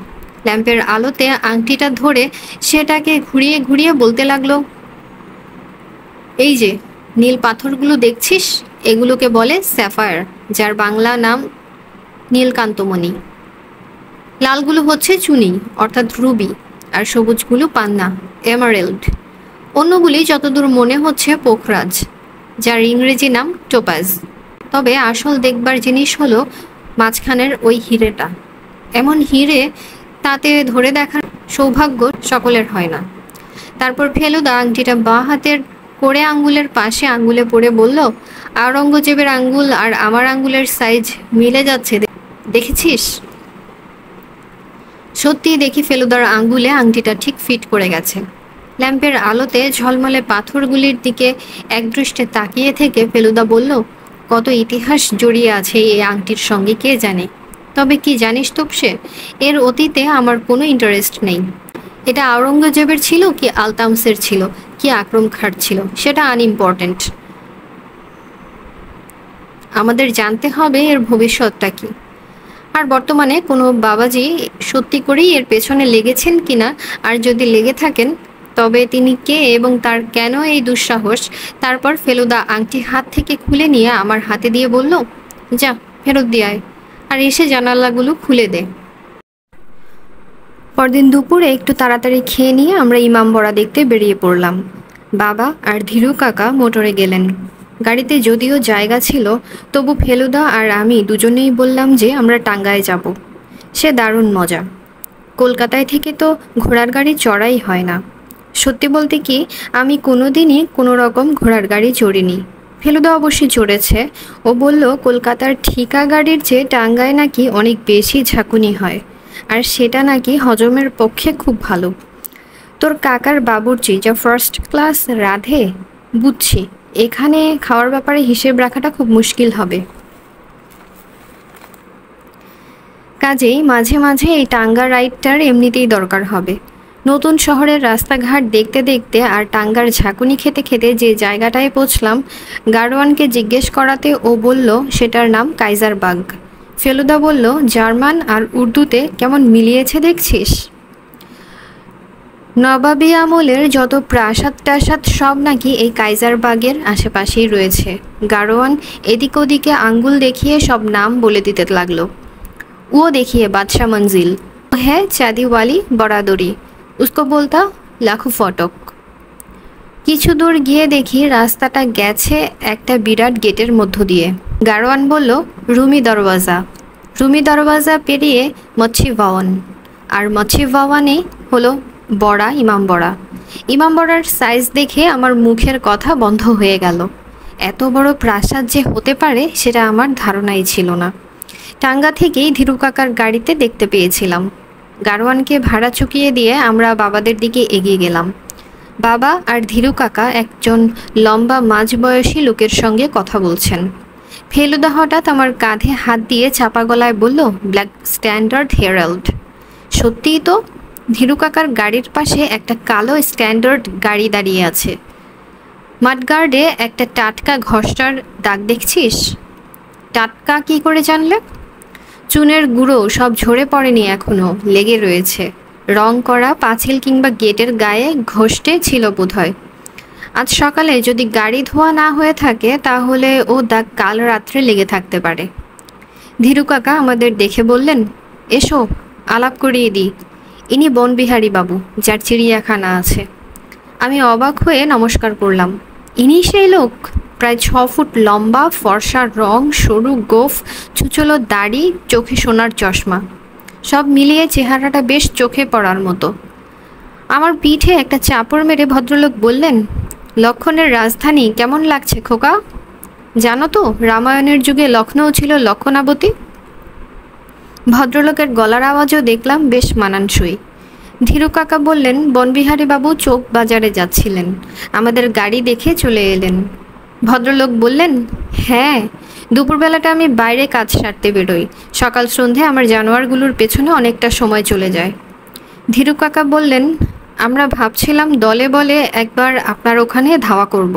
ল্যাম্পের আলোতে আংটিটা ধরে সেটাকে ঘুরিয়ে ঘুরিয়ে বলতে লাগলো, এই যে নীল পাথরগুলো দেখছিস, এগুলোকে বলে স্যাফায়ার, যার বাংলা নাম নীলকান্তমণি। লালগুলো হচ্ছে চুনি অর্থাৎ রুবি, আর সবুজগুলো পান্না এমারেল্ড। অন্যগুলি যতদূর মনে হচ্ছে পোখরাজ, যার ইংরেজি নাম টোপাজ। তবে আসল দেখবার জিনিস হলো মাঝখানের ওই হিরেটা। এমন হিরে তাতে ধরে দেখার সৌভাগ্য সকলের হয় না। তারপর ফেলুদা আংটিটা বাঁ হাতের করে আঙ্গুলের পাশে আঙ্গুলে পড়ে বলল, আওরঙ্গজেবের আঙ্গুল আর আমার আঙ্গুলের সাইজ মিলে যাচ্ছে, দেখেছিস? সত্যি দেখি ফেলুদার আঙ্গুলে আংটিটা ঠিক ফিট করে গেছে। ল্যাম্পের আলোতে ঝলমলে পাথরগুলির দিকে একদৃষ্টে তাকিয়ে থেকে ফেলুদা বলল, কত ইতিহাস জড়িয়ে আছে এই আংটির সঙ্গে কে জানে। তবে কি জানিস তোপসে, এর অতীতে আমার কোনো ইন্টারেস্ট নেই। এটা আওরঙ্গজেবের ছিল কি আলতামসের ছিল কি আকরম খাঁর ছিল সেটা আনইম্পর্ট্যান্ট। আমাদের জানতে হবে এর ভবিষ্যৎটা কি। আর বর্তমানে কোনো বাবাজি সত্যি করেই এর পেছনে লেগেছেন কিনা, আর যদি লেগে থাকেন তবে তিনি কে এবং তার কেন এই দুঃসাহস। তারপর ফেলুদা আংটি হাত থেকে খুলে নিয়ে আমার হাতে দিয়ে বলল, যা ফেরত দিয়ে আয়, আর এসে জানালাগুলো খুলে দে। পরদিন দুপুরে একটু তাড়াতাড়ি খেয়ে নিয়ে আমরা ইমামবাড়া দেখতে বেরিয়ে পড়লাম। বাবা আর ধীরু কাকা মোটরে গেলেন। গাড়িতে যদিও জায়গা ছিল, তবু ফেলুদা আর আমি দুজনেই বললাম যে আমরা টাঙ্গায় যাব। সে দারুণ মজা। কলকাতায় থেকে তো ঘোড়ার গাড়ি চড়াই হয় না। সত্যি বলতে কি, আমি কোনোদিনই কোনো রকম ঘোড়ার গাড়ি চড়িনি। ফেলুদা অবশ্যই চড়েছে। ও বলল কলকাতার ঠিকা গাড়ির চেয়ে টাঙ্গায় নাকি অনেক বেশি ঝাঁকুনি হয়, আর সেটা নাকি হজমের পক্ষে খুব ভালো। তোর কাকার বাবুর্চি যা ফার্স্ট ক্লাস রাধে, বুঝছি এখানে খাওয়ার ব্যাপারে হিসেব রাখাটা খুব মুশকিল হবে। কাজেই মাঝে মাঝে এই টাঙ্গা রাইডটার এমনিতেই দরকার হবে। নতুন শহরের রাস্তাঘাট দেখতে দেখতে আর টাঙ্গার ঝাঁকুনি খেতে খেতে যে জায়গাটায় পৌঁছলাম, গাড়োয়ানকে জিজ্ঞেস করাতে ও বলল সেটার নাম কাইজারবাগ। ফেলুদা বলল, জার্মান আর উর্দুতে কেমন মিলিয়েছে দেখছিস। নবাবী আমলের যত প্রাসাদ টাসাদ সব নাকি এই কাইজারবাগের আশেপাশেই রয়েছে। গাড়োয়ান এদিক ওদিকে আঙ্গুল দেখিয়ে সব নাম বলে দিতে লাগলো। वो देखिए बादशाह मंजिल है, चादी वाली बरादरी, उसको बोलता लाखों ফটক। কিছু দূর গিয়ে দেখি রাস্তাটা গেছে একটা বিরাট গেটের মধ্য দিয়ে। গাড়োয়ান বলল, রুমি দরওয়াজা। রুমি দরওয়াজা পেরিয়ে মচ্ছি ভবন, আর মচ্ছি ভবনে হলো বড়া ইমাম বড়া। ইমাম বড়ার সাইজ দেখে আমার মুখের কথা বন্ধ হয়ে গেল। এত বড় প্রাসাদ যে হতে পারে সেটা আমার ধারণাই ছিল না। টাঙ্গা থেকেই ধীরু কাকার গাড়িতে দেখতে পেয়েছিলাম। গাড়োয়ানকে ভাড়া চুকিয়ে দিয়ে আমরা বাবাদের দিকে এগিয়ে গেলাম। বাবা আর ধীরু কাকা একজন লম্বা মাঝবয়সী লোকের সঙ্গে কথা বলছেন। ফেলুদা হঠাৎ আমার কাঁধে হাত দিয়ে চাপা গলায় বলল, ব্ল্যাক স্ট্যান্ডার্ড হেরাল্ড। সত্যিই তো, ধীরু কাকার গাড়ির পাশে একটা কালো স্ট্যান্ডার্ড গাড়ি দাঁড়িয়ে আছে। মাডগার্ডে একটা টাটকা ঘষটার দাগ দেখছিস? টাটকা কি করে জানলে? চুনের গুঁড়ো সব ঝরে পড়েনি এখনো, লেগে রয়েছে। রং করা পাঁচিল কিংবা গেটের গায়ে ঘষটে ছিল বোধহয়। আজ সকালে যদি গাড়ি ধোয়া না হয়ে থাকে তাহলে ও দাগ কাল রাত্রে লেগে থাকতে পারে। ধীরু কাকা আমাদের দেখে বললেন, এসো আলাপ করিয়ে দিই, ইনি বনবিহারী বাবু, যার চিড়িয়াখানা আছে। আমি অবাক হয়ে নমস্কার করলাম। ইনি সেই লোক? প্রায় 6 ফুট লম্বা, ফর্সা রং, সরু গোঁফ, ছুচলো দাড়ি, চোখে সোনার চশমা, সব মিলিয়ে চেহারাটা বেশ চোখে পড়ার মতো। আমার পিঠে একটা চাপড় মেরে ভদ্রলোক বললেন, লক্ষণের রাজধানী কেমন লাগছে খোকা? জানো তো রামায়ণের যুগে লখনৌ ছিল লক্ষণাবতী। ভদ্রলোকের গলার আওয়াজও দেখলাম বেশ মানানসই। ধীরু কাকা বললেন, বনবিহারী বাবু চোক বাজারে যাচ্ছিলেন, আমাদের গাড়ি দেখে চলে এলেন। ভদ্রলোক বললেন, হ্যাঁ, দুপুরবেলাটা আমি বাইরে কাজ সারতে বেরোই, সকাল সন্ধে আমার জানোয়ারগুলোর পেছনে অনেকটা সময় চলে যায়। ধীরু কাকা বললেন, আমরা ভাবছিলাম দলে বলে একবার আপনার ওখানে ধাওয়া করব।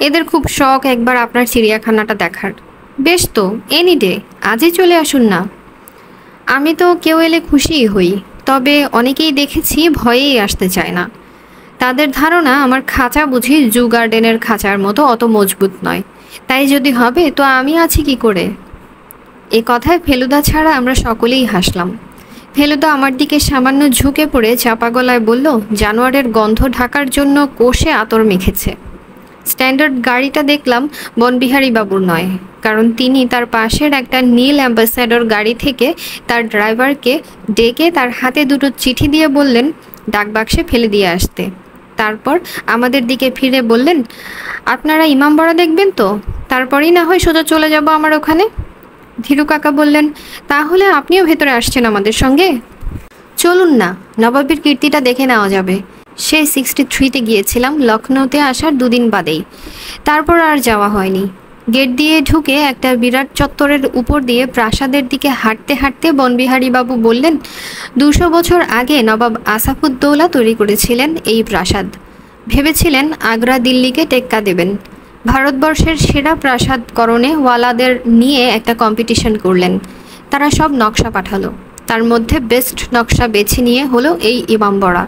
এদের খুব শখ একবার আপনার চিড়িয়াখানাটা দেখার। বেশ তো, এনি ডে, আজই চলে আসুন না। আমি তো কেউ এলে খুশিই হই, তবে অনেকেই দেখেছি ভয়েই আসতে চায় না। তাদের ধারণা আমার খাঁচা বুঝি জু গার্ডেনের খাঁচার মতো অত মজবুত নয়, তাই যদি হবে তো আমি আছি কি করে। এ কথায় ফেলুদা ছাড়া আমরা সকলেই হাসলাম। ফেলুদা আমার দিকে সামান্য ঝুঁকে পড়ে চাপা গলায় বলল, জানোয়ারের গন্ধ ঢাকার জন্য কোষে আতর মেখেছে। স্ট্যান্ডার্ড গাড়িটা দেখলাম বনবিহারী বাবুর নয়, কারণ তিনি তার পাশের একটা নীল অ্যাম্বাসেডর গাড়ি থেকে তার ড্রাইভারকে ডেকে তার হাতে দুটো চিঠি দিয়ে বললেন ডাকবাক্সে ফেলে দিয়ে আসতে। তারপর আমাদের দিকে ফিরে বললেন, আপনারা ইমামবাড়া দেখবেন তো? তারপরেই না হয় সোজা চলে যাব আমার ওখানে। ধীরু কাকা বললেন, তাহলে আপনিও ভেতরে আসছেন আমাদের সঙ্গে? চলুন না, নবাবের কীর্তিটা দেখে নেওয়া যাবে। সেই 63-তে গিয়েছিলাম লখনৌতে আসার 2 দিন বাদেই, তারপর আর যাওয়া হয়নি। গেট দিয়ে ঢুকে একটা বিরাট চত্বরের উপর দিয়ে প্রাসাদের দিকে হাঁটতে হাঁটতে বনবিহারী বাবু বললেন, 200 বছর আগে নবাব আসাফুদ্দৌলা তৈরি করেছিলেন এই প্রাসাদ। ভেবেছিলেন আগ্রা দিল্লিকে টেক্কা দেবেন। ভারতবর্ষের সেরা প্রাসাদকরণে ওয়ালাদের নিয়ে একটা কম্পিটিশন করলেন। তারা সব নকশা পাঠালো, তার মধ্যে বেস্ট নকশা বেছে নিয়ে হলো এই ইমামবাড়া।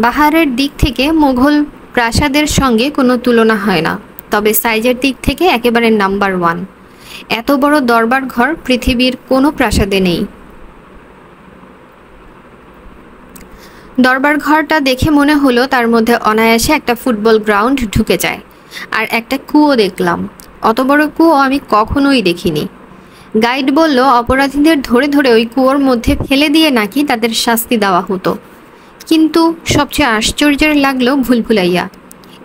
বাহারের দিক থেকে মুঘল প্রাসাদের সঙ্গে কোনো তুলনা হয় না, তবে সাইজের দিক থেকে একেবারে নাম্বার 1। এত বড় দরবার ঘর পৃথিবীর কোনো প্রাসাদে নেই। দরবার ঘরটা দেখে মনে হলো তার মধ্যে অনায়াসে একটা ফুটবল গ্রাউন্ড ঢুকে যায়। আর একটা কুয়ো দেখলাম। অত বড় কুয়ো আমি কখনোই দেখিনি। গাইড বলল অপরাধীদের ধরে ধরে ওই কুয়োর মধ্যে ফেলে দিয়ে নাকি তাদের শাস্তি দেওয়া হতো। কিন্তু সবচেয়ে আশ্চর্যের লাগলো ভুলভুলাইয়া।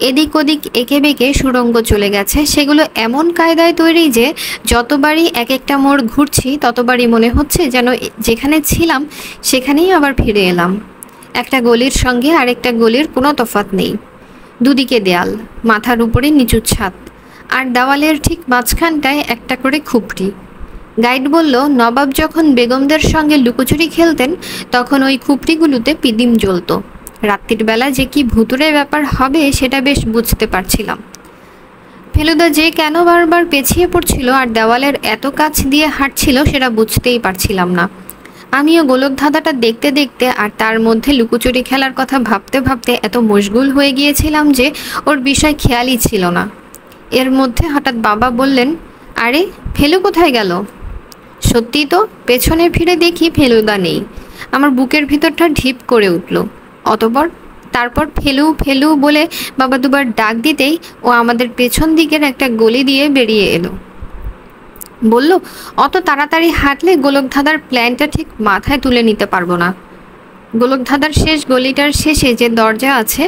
এদিক ওদিক এঁকে বেঁকে সুড়ঙ্গ চলে গেছে, সেগুলো এমন কায়দায় তৈরি যে যতবারই এক একটা মোড় ঘুরছি ততবারই মনে হচ্ছে যেন যেখানে ছিলাম সেখানেই আবার ফিরে এলাম। একটা গলির সঙ্গে আরেকটা গলির কোনো তফাৎ নেই। দুদিকে দেয়াল, মাথার উপরে নিচু ছাদ, আর দেওয়ালের ঠিক মাঝখানটায় একটা করে খুপড়ি। গাইড বলল নবাব যখন বেগমদের সঙ্গে লুকোচুরি খেলতেন তখন ওই খুপড়িগুলোতে পিদিম জ্বলত। রাত্রির বেলা যে কি ভুতুরে ব্যাপার হবে সেটা বেশ বুঝতে পারছিলাম। ফেলুদা যে কেন বারবার পেছিয়ে পড়ছিল আর দেওয়ালের এত কাছ দিয়ে হাঁটছিল সেটা বুঝতেই পারছিলাম না। আমিও গোলকধাঁধাটা দেখতে দেখতে আর তার মধ্যে লুকোচুরি খেলার কথা ভাবতে ভাবতে এত মশগুল হয়ে গিয়েছিলাম যে ওর বিষয় খেয়ালই ছিল না। এর মধ্যে হঠাৎ বাবা বললেন, আরে ফেলু কোথায় গেল? সত্যি তো, পেছনে ফিরে দেখি ফেলুদা নেই। আমার বুকের ভিতরটা ঢিপ করে উঠল। তারপর ফেলু ফেলু বলে বাবা দুবার ডাক দিতেই ও আমাদের পেছন দিকের একটা গলি দিয়ে বেরিয়ে এলো। বলল, অত তাড়াতাড়ি হাঁটলে গোলকধাঁধার প্ল্যানটা ঠিক মাথায় তুলে নিতে পারবো না। গোলকধাঁধার শেষ গলিটার শেষে যে দরজা আছে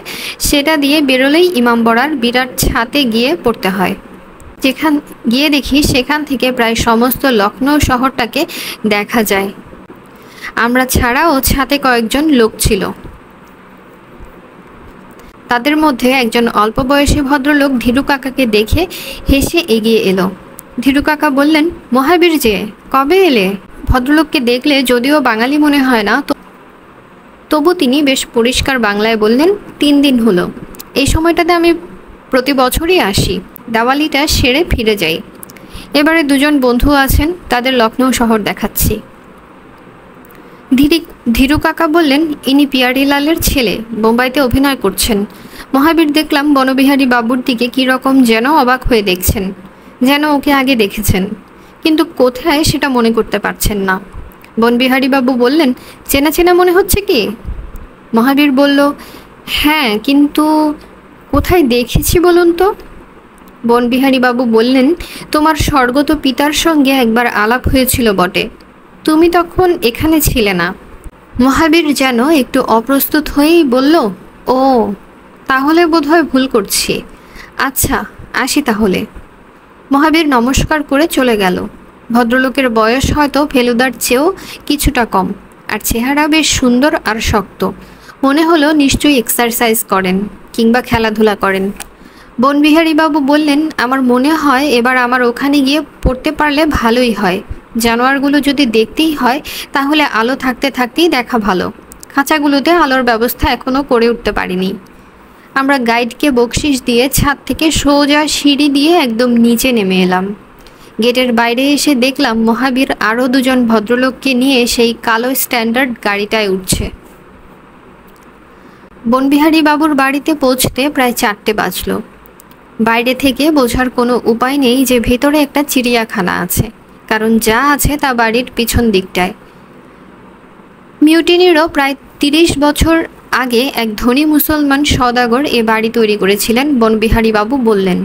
সেটা দিয়ে বেরোলেই ইমামবাড়ার বিরাট ছাতে গিয়ে পড়তে হয়। যেখান গিয়ে দেখি সেখান থেকে প্রায় সমস্ত লখনৌ শহরটাকে দেখা যায়। আমরা ছাড়াও ছাতে কয়েকজন লোক ছিল। তাদের মধ্যে একজন অল্প বয়সী ভদ্রলোক ধীরু কাকাকে দেখে হেসে এগিয়ে এলো। ধীরু কাকা বললেন, মহাবীর যে, কবে এলে? ভদ্রলোককে দেখলে যদিও বাঙালি মনে হয় না, তবু তিনি বেশ পরিষ্কার বাংলায় বললেন, 3 দিন হলো। এই সময়টাতে আমি প্রতি বছরই আসি, দেওয়ালিটা সেরে ফিরে যাই। এবারে 2জন বন্ধু আছেন, তাদের লখনৌ শহর দেখাচ্ছি। ধীরু কাকা বললেন, ইনি পিয়ারিলালের ছেলে, বোম্বাইতে অভিনয় করছেন। মহাবীর দেখলাম বনবিহারী বাবুর দিকে কীরকম যেন অবাক হয়ে দেখছেন, যেন ওকে আগে দেখেছেন, কিন্তু কোথায় সেটা মনে করতে পারছেন না। বনবিহারী বাবু বললেন, চেনা চেনা মনে হচ্ছে কি? মহাবীর বলল, হ্যাঁ, কিন্তু কোথায় দেখেছি বলুন তো? বনবিহারী বাবু বললেন, তোমার স্বর্গত পিতার সঙ্গে একবার আলাপ হয়েছিল বটে, তুমি তখন এখানে ছিলে না। মহাবীর যেন একটু অপ্রস্তুত হয়েই বলল, ও, তাহলে বোধহয় ভুল করছি। আচ্ছা, আসি তাহলে। মহাবীর নমস্কার করে চলে গেল। ভদ্রলোকের বয়স হয়তো ফেলুদার চেয়েও কিছুটা কম, আর চেহারা বেশ সুন্দর আর শক্ত। মনে হলো নিশ্চয়ই এক্সারসাইজ করেন কিংবা খেলাধুলা করেন। বনবিহারী বাবু বললেন, আমার মনে হয় এবার আমার ওখানে গিয়ে পড়তে পারলে ভালোই হয়। জানোয়ারগুলো যদি দেখতেই হয় তাহলে আলো থাকতে থাকতেই দেখা ভালো। খাঁচাগুলোতে আলোর ব্যবস্থা এখনও করে উঠতে পারিনি। আমরা গাইডকে বকশিস দিয়ে ছাদ থেকে সোজা সিঁড়ি দিয়ে একদম নিচে নেমে এলাম। গেটের বাইরে এসে দেখলাম মহাবীর আরও 2জন ভদ্রলোককে নিয়ে সেই কালো স্ট্যান্ডার্ড গাড়িটায় উঠছে। বনবিহারী বাবুর বাড়িতে পৌঁছতে প্রায় 4টে বাজল। বাইরে থেকে বোঝার কোনো উপায় নেই যে ভেতরে একটা চিড়িয়াখানা আছে, কারণ যা আছে তা বাড়ির পিছন দিকটায়। মিউটিনিরও প্রায় 30 বছর আগে এক ধনী মুসলমান সওদাগর এ বাড়ি তৈরি করেছিলেন, বনবিহারী বাবু বললেন।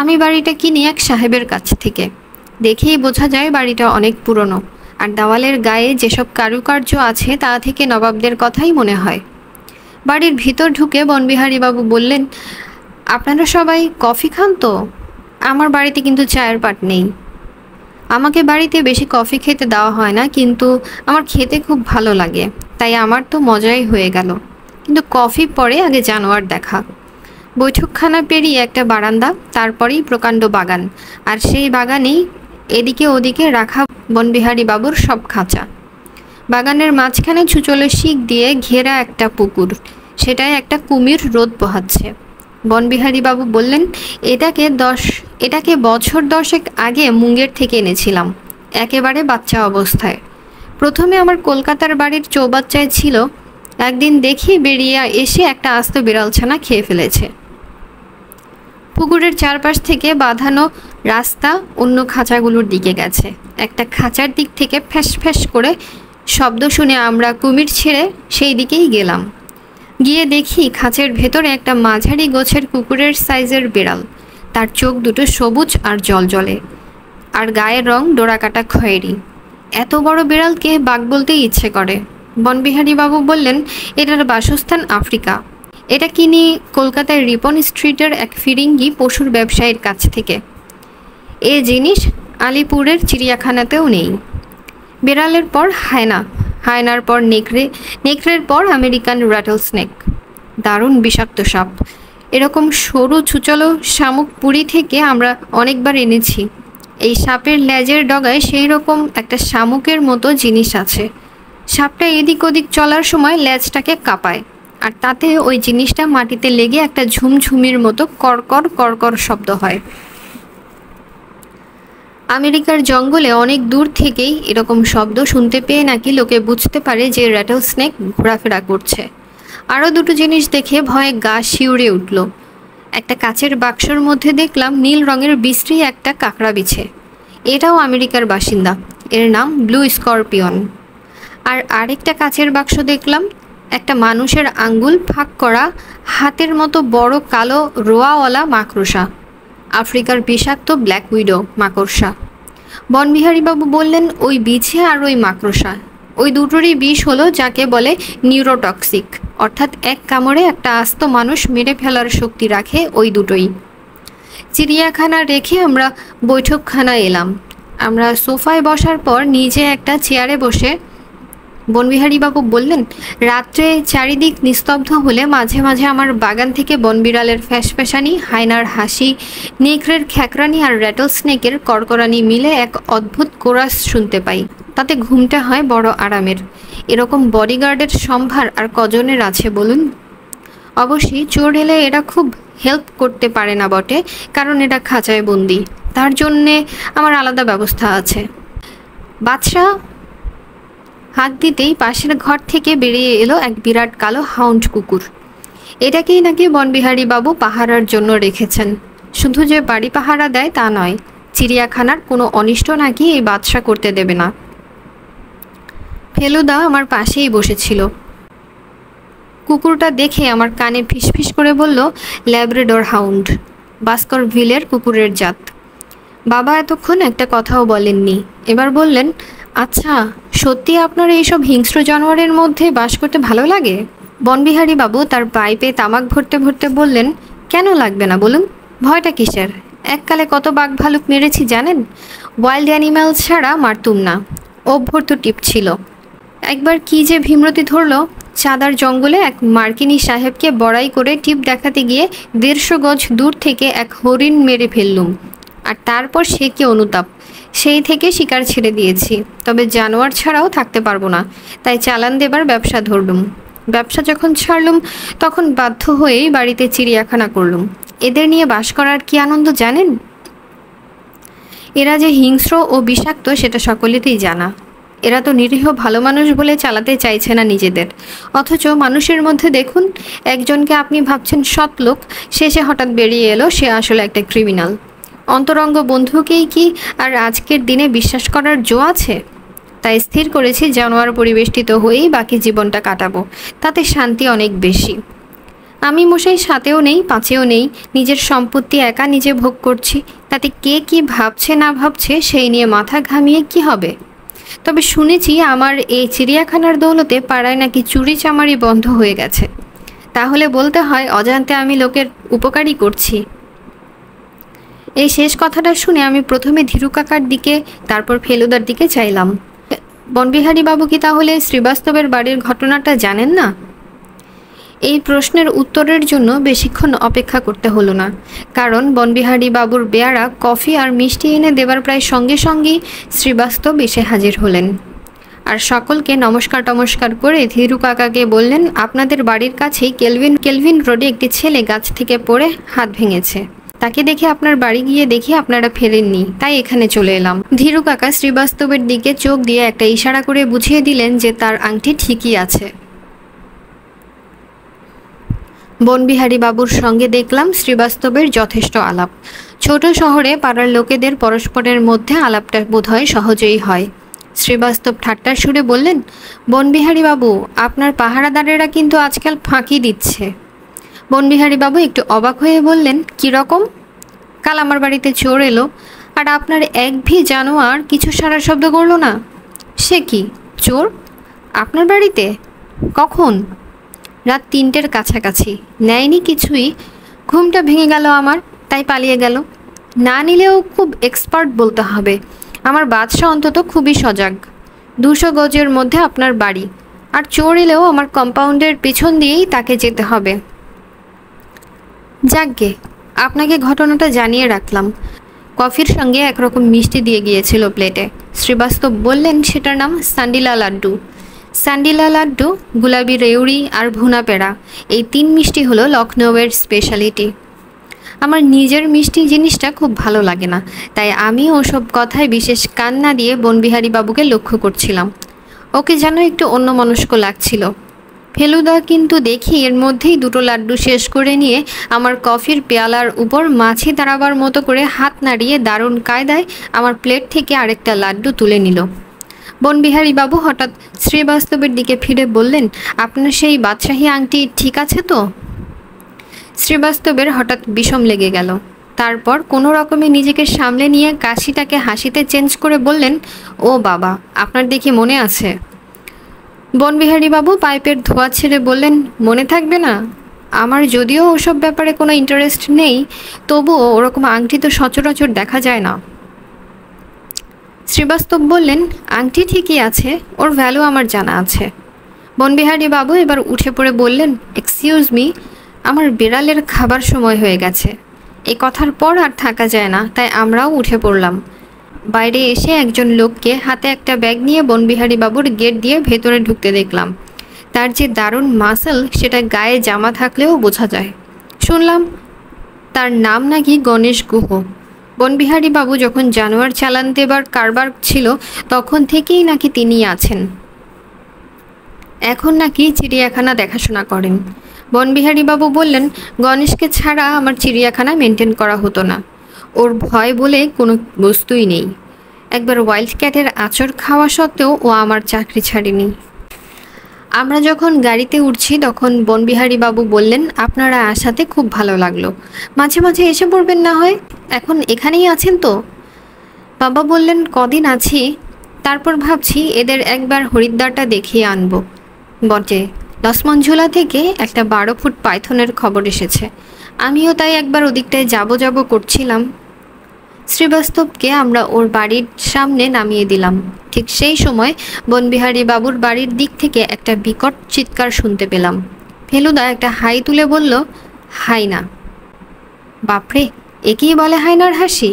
আমি বাড়িটা কিনি এক সাহেবের কাছ থেকে। দেখেই বোঝা যায় বাড়িটা অনেক পুরনো, আর দেওয়ালের গায়ে যেসব কারুকার্য আছে তা থেকে নবাবদের কথাই মনে হয়। বাড়ির ভিতর ঢুকে বনবিহারী বাবু বললেন, আপনারা সবাই কফি খান তো? আমার বাড়িতে কিন্তু চায়ের পাট নেই। আমাকে বাড়িতে বেশি কফি খেতে দেওয়া হয় না, কিন্তু আমার খেতে খুব ভালো লাগে, তাই আমার তো মজাই হয়ে গেল। কিন্তু কফি পরে, আগে জানোয়ার দেখা। বৈঠকখানা পেরিয়ে একটা বারান্দা, তারপরেই প্রকাণ্ড বাগান, আর সেই বাগানেই এদিকে ওদিকে রাখা বনবিহারী বাবুর সব খাঁচা। বাগানের মাঝখানে ছুচলে শিক দিয়ে ঘেরা একটা পুকুর, সেটায় একটা কুমির রোদ পোহাচ্ছে। বনবিহারী বাবু বললেন, এটাকে বছর 10 আগে মুঙ্গের থেকে এনেছিলাম, একেবারে বাচ্চা অবস্থায়। প্রথমে আমার কলকাতার বাড়ির চৌবাচ্চায় ছিল, একদিন দেখি বেরিয়ে এসে একটা আস্ত বিড়ালছানা খেয়ে ফেলেছে। পুকুরের চারপাশ থেকে বাঁধানো রাস্তা অন্য খাঁচাগুলোর দিকে গেছে। একটা খাঁচার দিক থেকে ফ্যাস ফ্যাস করে শব্দ শুনে আমরা কুমির ছেড়ে সেই দিকেই গেলাম। গিয়ে দেখি খাঁচের ভেতরে একটা মাঝারি গোছের কুকুরের সাইজের বিড়াল, তার চোখ দুটো সবুজ আর জলজলে, আর গায়ের রং ডোরাকাটা খয়েরি। এত বড় বিড়ালকে বাঘ বলতেই ইচ্ছে করে। বনবিহারী বাবু বললেন, এটার বাসস্থান আফ্রিকা। এটা কিনি কলকাতার রিপন স্ট্রিটের এক ফিরিঙ্গি পশুর ব্যবসায়ীর কাছ থেকে। এ জিনিস আলিপুরের চিড়িয়াখানাতেও নেই। বিড়ালের পর হায়না, হায়নার পর নেকড়ে, নেকড়ের পর আমেরিকান র্যাটল স্নেক। দারুণ বিষাক্ত সাপ। এরকম সরু ছুচলো শামুক পুরী থেকে আমরা অনেকবার এনেছি। এই সাপের লেজের ডগায় সেই রকম একটা শামুকের মতো জিনিস আছে। সাপটা এদিক ওদিক চলার সময় লেজটাকে কাঁপায়, আর তাতে ওই জিনিসটা মাটিতে লেগে একটা ঝুমঝুমির মতো কড়কড় কড়কড় শব্দ হয়। আমেরিকার জঙ্গলে অনেক দূর থেকেই এরকম শব্দ শুনতে পেয়ে নাকি লোকে বুঝতে পারে যে র্যাটল স্নেক ঘোরাফেরা করছে। আরও দুটো জিনিস দেখে ভয়ে গা শিউরে উঠল। একটা কাচের বাক্সর মধ্যে দেখলাম নীল রঙের বিশ্রী একটা কাঁকড়া বিছে। এটাও আমেরিকার বাসিন্দা, এর নাম ব্লু স্করপিয়ন। আর আরেকটা কাচের বাক্স দেখলাম একটা মানুষের আঙ্গুল ফাঁক করা হাতের মতো বড় কালো রোয়াওয়ালা মাকড়সা, আফ্রিকার বিষাক্ত ব্ল্যাক উইডো মাকড়সা। বনবিহারীবাবু বললেন, ওই বিছে আর ওই মাকড়সা, ওই দুটোরই বিষ হলো যাকে বলে নিউরোটক্সিক, অর্থাৎ এক কামড়ে একটা আস্ত মানুষ মেরে ফেলার শক্তি রাখে ওই দুটোই। চিড়িয়াখানা রেখে আমরা বৈঠকখানায় এলাম। আমরা সোফায় বসার পর নিজে একটা চেয়ারে বসে বনবিহারীবাবু বললেন, রাত্রে চারিদিক নিস্তব্ধ হলে মাঝে মাঝে আমার বাগান থেকে বনবিড়ালের ফ্যাসফ্যাসানি, হায়নার হাসি, নেকড়ের খ্যাকরানি আর র্যাটল স্নেকের কড়কড়ানি মিলে এক অদ্ভুত কোরাস শুনতে পাই। তাতে ঘুমটা হয় বড় আরামের। এরকম বডিগার্ডের সম্ভার আর কজনের আছে বলুন? অবশ্যই চোর এলে এরা খুব হেল্প করতে পারে না বটে, কারণ এটা খাঁচায় বন্দি। তার জন্যে আমার আলাদা ব্যবস্থা আছে। বাদশা হাত দিতেই পাশের ঘর থেকে বেরিয়ে এলো এক বিরাট কালো হাউন্ড কুকুর। এটাকেই নাকি বনবিহারীবাবু পাহারার জন্য রেখেছেন। শুধু যে বাড়ি পাহারা দেয় তা নয়, চিড়িয়াখানার কোনো অনিষ্ট নাকি এই বাদশা করতে দেবে না। ফেলুদা আমার পাশেই বসেছিল। কুকুরটা দেখে আমার কানে ফিসফিস করে বলল, ল্যাব্রাডর হাউন্ড, বাস্করভিলের কুকুরের জাত। বাবা এতক্ষণ একটা কথাও বলেননি। এবার বললেন, আচ্ছা, সত্যি আপনার এইসব হিংস্র জানোয়ারের মধ্যে বাস করতে ভালো লাগে? বনবিহারীবাবু তার পাইপে তামাক ভরতে ভরতে বললেন, কেন লাগবে না বলুন? ভয়টা কিসের? এককালে কত বাঘ ভালুক মেরেছি জানেন? ওয়াইল্ড অ্যানিম্যাল ছাড়া মারতুম না। অভ্যর্ত টিপ ছিল। একবার কি যে ভীমরতি ধরল, চাঁদার জঙ্গলে এক মার্কিনী সাহেবকে বড়াই করে টিপ দেখাতে গিয়ে 150 গজ দূর থেকে এক হরিণ মেরে ফেললুম। আর তারপর সে কি অনুতাপ। সেই থেকে শিকার ছেড়ে দিয়েছি। তবে জানোয়ার ছাড়াও থাকতে পারবো না, তাই চালান দেবার ব্যবসা ধরলুম। ব্যবসা যখন ছাড়লুম তখন বাধ্য হয়েই বাড়িতে চিড়িয়াখানা করলুম। এদের নিয়ে বাস করার কি আনন্দ জানেন? এরা যে হিংস্র ও বিষাক্ত সেটা সকলেতেই জানা। এরা তো নিরীহ ভালো মানুষ বলে চালাতে চাইছে না নিজেদের, অথচ মানুষের মধ্যে দেখুন, একজনকে আপনি ভাবছেন সৎ লোক, শেষে হঠাৎ বেরিয়ে এলো সে আসলে একটা ক্রিমিনাল। অন্তরঙ্গ বন্ধুকেই কি আর আজকের দিনে বিশ্বাস করার জো আছে? তাই স্থির করেছি জানোয়ার পরিবেষ্টিত হয়েই বাকি জীবনটা কাটাবো, তাতে শান্তি অনেক বেশি। আমি মশাই সাতেও নেই, পাঁচেও নেই, নিজের সম্পত্তি একা নিজে ভোগ করছি, তাতে কে কি ভাবছে না ভাবছে সেই নিয়ে মাথা ঘামিয়ে কি হবে? তবে শুনেছি আমার এই চিড়িয়াখানার দৌলতে পাড়ায় নাকি চুরি চামারি বন্ধ হয়ে গেছে। তাহলে বলতে হয় অজান্তে আমি লোকের উপকারই করছি। এই শেষ কথাটা শুনে আমি প্রথমে ধীরু কাকার দিকে, তারপর ফেলুদার দিকে চাইলাম। বনবিহারীবাবু কি তাহলে শ্রীবাস্তবের বাড়ির ঘটনাটা জানেন না? এই প্রশ্নের উত্তরের জন্য বেশিক্ষণ অপেক্ষা করতে হলো না, কারণ বনবিহারীবাবুর বেয়ারা কফি আর মিষ্টি এনে দেবার প্রায় সঙ্গে সঙ্গেই শ্রীবাস্তব এসে হাজির হলেন। আর সকলকে নমস্কার টমস্কার করে ধীরু কাকাকে বললেন, আপনাদের বাড়ির কাছেই কেলভিন রোডে একটি ছেলে গাছ থেকে পড়ে হাত ভেঙেছে। তাকে দেখে আপনার বাড়ি গিয়ে দেখি আপনারা ফেরেননি, তাই এখানে চলে এলাম। ধীরু কাকা শ্রীবাস্তবের দিকে চোখ দিয়ে একটা ইশারা করে বুঝিয়ে দিলেন যে তার আংটি ঠিকই আছে। বনবিহারীবাবুর সঙ্গে দেখলাম শ্রীবাস্তবের যথেষ্ট আলাপ। ছোট শহরে পাড়ার লোকেদের পরস্পরের মধ্যে আলাপটা বোধহয় সহজেই হয়। শ্রীবাস্তব ঠাট্টার সুরে বললেন, বনবিহারীবাবু, আপনার পাহারাদারেরা কিন্তু আজকাল ফাঁকি দিচ্ছে। বনবিহারীবাবু একটু অবাক হয়ে বললেন, কীরকম? কাল আমার বাড়িতে চোর এলো, আর আপনার এক ভি জানোয়ার কিছু সারা শব্দ করলো না। সে কি, চোর আপনার বাড়িতে? কখন? রাত 3টের কাছাকাছি। নেয়নি কিছুই, ঘুমটা ভেঙে গেল আমার, তাই পালিয়ে গেল। না নিলেও খুব এক্সপার্ট বলতে হবে। আমার বাদশা অন্তত খুবই সজাগ। 200 গজের মধ্যে আপনার বাড়ি, আর চোর এলেও আমার কম্পাউন্ডের পেছন দিয়েই তাকে যেতে হবে। যাকগে, আপনাকে ঘটনাটা জানিয়ে রাখলাম। কফির সঙ্গে একরকম মিষ্টি দিয়ে গিয়েছিল প্লেটে। শ্রীবাস্তব বললেন সেটার নাম স্যান্ডিলা লাড্ডু। স্যান্ডিলা লাড্ডু, গুলাবি রেউড়ি আর ভুনা পেড়া, এই 3 মিষ্টি হলো লখনৌয়ের স্পেশালিটি। আমার নিজের মিষ্টি জিনিসটা খুব ভালো লাগে না, তাই আমি ওসব কথায় বিশেষ কান না দিয়ে বনবিহারী বাবুকে লক্ষ্য করছিলাম। ওকে যেন একটু অন্যমনস্ক লাগছিল। ফেলুদা কিন্তু দেখি এর মধ্যেই 2টো লাড্ডু শেষ করে নিয়ে আমার কফির পেয়ালার উপর মাছি দাঁড়াবার মতো করে হাত নাড়িয়ে দারুণ কায়দায় আমার প্লেট থেকে আরেকটা লাড্ডু তুলে নিল। বনবিহারী বাবু হঠাৎ শ্রীবাস্তবের দিকে ফিরে বললেন, আপনার সেই বাদশাহী আংটি ঠিক আছে তো? শ্রীবাস্তবের হঠাৎ বিষম লেগে গেল। তারপর কোনো রকমে নিজেকে সামলে নিয়ে কাশিটাকে হাসিতে চেঞ্জ করে বললেন, ও বাবা, আপনার দেখি মনে আছে। বনবিহারী বাবু পাইপের ধোঁয়া ছেড়ে বললেন, মনে থাকবে না? আমার যদিও ওসব ব্যাপারে কোনো ইন্টারেস্ট নেই, তবুও ওরকম আংটি তো সচরাচর দেখা যায় না। শ্রীবাস্তব বললেন, আংটি ঠিকই আছে, ওর ভ্যালু আমার জানা আছে। বনবিহারী বাবু এবার উঠে পড়ে বললেন, এক্সকিউজ মি, আমার বিড়ালের খাবার সময় হয়ে গেছে। এই কথার পর আর থাকা যায় না, তাই আমরাও উঠে পড়লাম। বাইরে এসে একজন লোককে হাতে একটা ব্যাগ নিয়ে বনবিহারী বাবুর গেট দিয়ে ভেতরে ঢুকতে দেখলাম। তার যে দারুণ মাসল সেটা গায়ে জামা থাকলেও বোঝা যায়। শুনলাম তার নাম নাকি গণেশ গুহ। বনবিহারী বাবু যখন জানোয়ার চালান দেবার কারবার ছিল তখন থেকেই নাকি তিনি আছেন। এখন নাকি চিড়িয়াখানা দেখাশোনা করেন। বনবিহারী বাবু বললেন, গণেশকে ছাড়া আমার চিড়িয়াখানা মেনটেন করা হতো না। ওর ভয় বলে কোনো বস্তুই নেই। একবার ওয়াইল্ড ক্যাটের আঁচড় খাওয়া সত্ত্বেও ও আমার চাকরি ছাড়েনি। আমরা যখন গাড়িতে উঠছি তখন বনবিহারী বাবু বললেন, আপনারা আসাতে খুব ভালো লাগলো, মাঝে মাঝে এসে পড়বেন না হয়। এখন এখানেই আছেন তো? বাবা বললেন, কদিন আছি, তারপর ভাবছি এদের একবার হরিদ্বারটা দেখিয়ে আনবো। বটে, লক্ষ্মণঝোলা থেকে একটা 12 ফুট পাইথনের খবর এসেছে। আমিও তাই একবার ওদিকটায় যাব করছিলাম। শ্রীবাস্তবকে আমরা ওর বাড়ির সামনে নামিয়ে দিলাম। ঠিক সেই সময় বনবিহারী বাবুর বাড়ির দিক থেকে একটা বিকট চিৎকার শুনতে পেলাম। ফেলুদা একটা হাই তুলে বলল, হাইনা। বাপরে, একেই বলে হাইনার হাসি?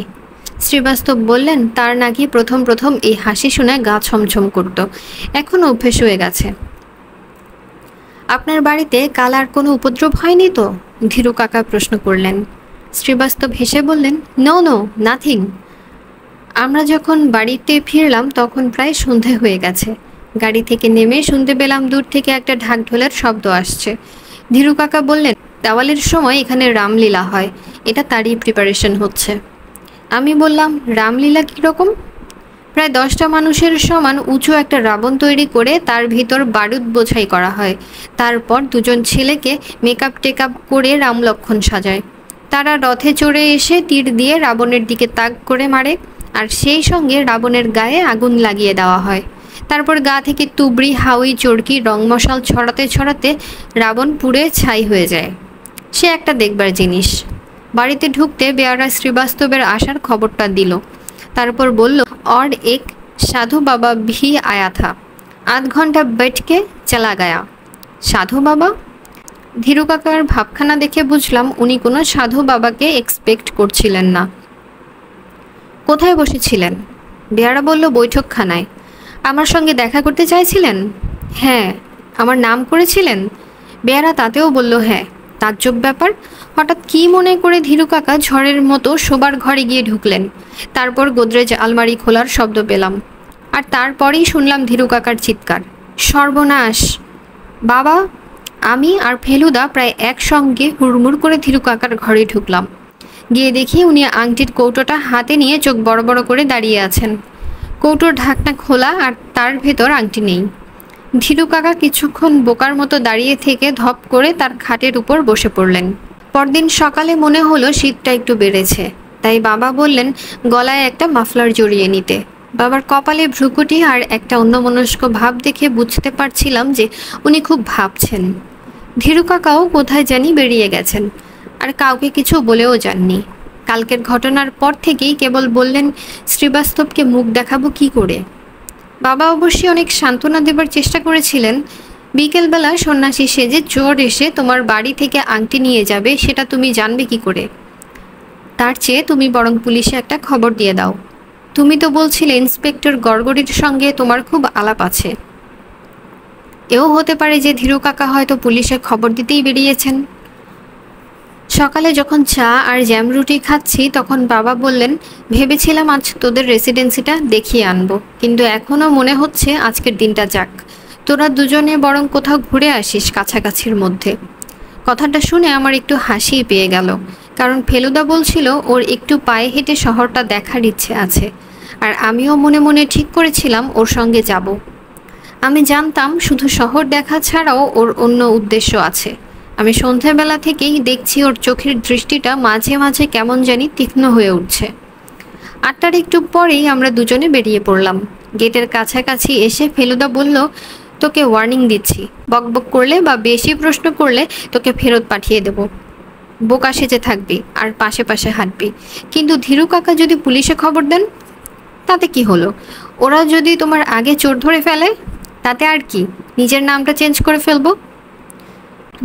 শ্রীবাস্তব বললেন, তার নাকি প্রথম প্রথম এই হাসি শুনে গা ছমছম করত, এখন অভ্যেস হয়ে গেছে। আপনার বাড়িতে কাল আর কোনো উপদ্রব হয়নি তো? ধীরু কাকা প্রশ্ন করলেন। শ্রীবাস্তব হেসে বললেন, নো নো, নাথিং। আমরা যখন বাড়িতে ফিরলাম তখন প্রায় সন্ধে হয়ে গেছে। গাড়ি থেকে নেমে শুনতে পেলাম দূর থেকে একটা ঢাকঢোলের শব্দ আসছে। ধীরু কাকা বললেন, দেওয়ালির সময় এখানে রামলীলা হয়, এটা তারই প্রিপারেশন হচ্ছে। আমি বললাম, রামলীলা কীরকম? প্রায় 10টা মানুষের সমান উঁচু একটা রাবণ তৈরি করে তার ভিতর বারুদ বোঝাই করা হয়। তারপর 2জন ছেলেকে মেকআপ টেকআপ করে রাম লক্ষ্মণ সাজায়। তারা রথে চড়ে এসে তীর দিয়ে রাবণের দিকে তাক করে মারে, আর সেই সঙ্গে রাবণের গায়ে আগুন লাগিয়ে দেওয়া হয়। তারপর গা থেকে তুবড়ি, হাউই, চরকি, রং মশাল ছড়াতে ছড়াতে রাবণ পুড়ে ছাই হয়ে যায়। সে একটা দেখবার জিনিস। বাড়িতে ঢুকতে বেয়ারা শ্রীবাস্তবের আসার খবরটা দিল। তারপর বলল, और एक साधु बाबा भी आया था, आध घंटा बैठ के चला गया। साधु बाबा? ধীরু কাকার ভাবখানা দেখে বুঝলাম উনি কোনো সাধু বাবাকে এক্সপেক্ট করছিলেন না। কোথায় বসেছিলেন? বেয়ারা বলল, বৈঠকখানায়। আমার সঙ্গে দেখা করতে চাইছিলেন? হ্যাঁ। আমার নাম করেছিলেন? বেয়ারা তাতেও বলল, হ্যাঁ। তাজ্জব ব্যাপার। হঠাৎ কি মনে করে ধীরু কাকা ঝড়ের মতো শোবার ঘরে গিয়ে ঢুকলেন। তারপর গোদরেজ আলমারি খোলার শব্দ পেলাম, আর তারপরেই শুনলাম ধীরু কাকার চিৎকার, সর্বনাশ! বাবা, আমি আর ফেলুদা প্রায় একসঙ্গে হুড়মুড় করে ধীরু কাকার ঘরে ঢুকলাম। গিয়ে দেখি উনি আংটির কৌটোটা হাতে নিয়ে চোখ বড় বড় করে দাঁড়িয়ে আছেন। কৌটোর ঢাকনা খোলা আর তার ভেতর আংটি নেই। ধীরু কাকা কিছুক্ষণ বোকার মতো দাঁড়িয়ে থেকে ধপ করে তার খাটের উপর বসে পড়লেন। পরদিন সকালে মনে হলো শীতটা একটু বেড়েছে। তাই বাবা বললেন গলায় একটা মাফলার জড়িয়ে নিতে। বাবার কপালে ভ্রুকুটি আর একটা অন্যমনস্ক ভাব দেখে বুঝতে পারছিলাম যে উনি খুব ভাবছেন। ধীরু কাকাও কোথায় জানি বেরিয়ে গেছেন, আর কাউকে কিছু বলেও যাননি। কালকের ঘটনার পর থেকেই কেবল বললেন শ্রীবাস্তবকে মুখ দেখাবো কি করে। বাবা অবশ্যই অনেক সান্ত্বনা দেবার চেষ্টা করেছিলেন। বিকেলবেলা সন্ন্যাসী সেজে চোর এসে তোমার বাড়ি থেকে আংটি নিয়ে যাবে, সেটা তুমি জানবে কি করে? তার চেয়ে তুমি বরং পুলিশে একটা খবর দিয়ে দাও। তুমি তো বলছিলে ইন্সপেক্টর গড়গড়ির সঙ্গে তোমার খুব আলাপ আছে। এও হতে পারে যে ধীরু কাকা হয়তো পুলিশে খবর দিতেই বেরিয়েছেন। সকালে যখন চা আর জ্যাম রুটি খাচ্ছি তখন বাবা বললেন ভেবেছিলাম আজ তোদের রেসিডেন্সিটা দেখিয়ে আনবো, কিন্তু এখনও মনে হচ্ছে আজকের দিনটা যাক, তোরা দুজনে বরং কোথাও ঘুরে আসিস কাছাকাছির মধ্যে। কথাটা শুনে আমার একটু হাসি পেয়ে গেল, কারণ ফেলুদা বলছিল ওর একটু পায়ে হেঁটে শহরটা দেখার ইচ্ছে আছে, আর আমিও মনে মনে ঠিক করেছিলাম ওর সঙ্গে যাব। আমি জানতাম শুধু শহর দেখা ছাড়াও ওর অন্য উদ্দেশ্য আছে। আমি সন্ধ্যাবেলা থেকেই দেখছি ওর চোখের দৃষ্টিটা মাঝে মাঝে কেমন জানি তীক্ষ্ণ হয়ে উঠছে। 8টার একটু পরেই আমরা দুজনে বেরিয়ে পড়লাম। গেটের কাছাকাছি এসে ফেলুদা বলল তোকে ওয়ার্নিং দিচ্ছি, বকবক করলে বা বেশি প্রশ্ন করলে তোকে ফেরত পাঠিয়ে দেব। বোকা সেজে থাকবি আর পাশে পাশে হাঁটবি। কিন্তু ধীরু কাকা যদি পুলিশে খবর দেন তাতে কি হলো? ওরা যদি তোমার আগে চোর ধরে ফেলে তাতে আর কি, নিজের নামটা চেঞ্জ করে ফেলবো।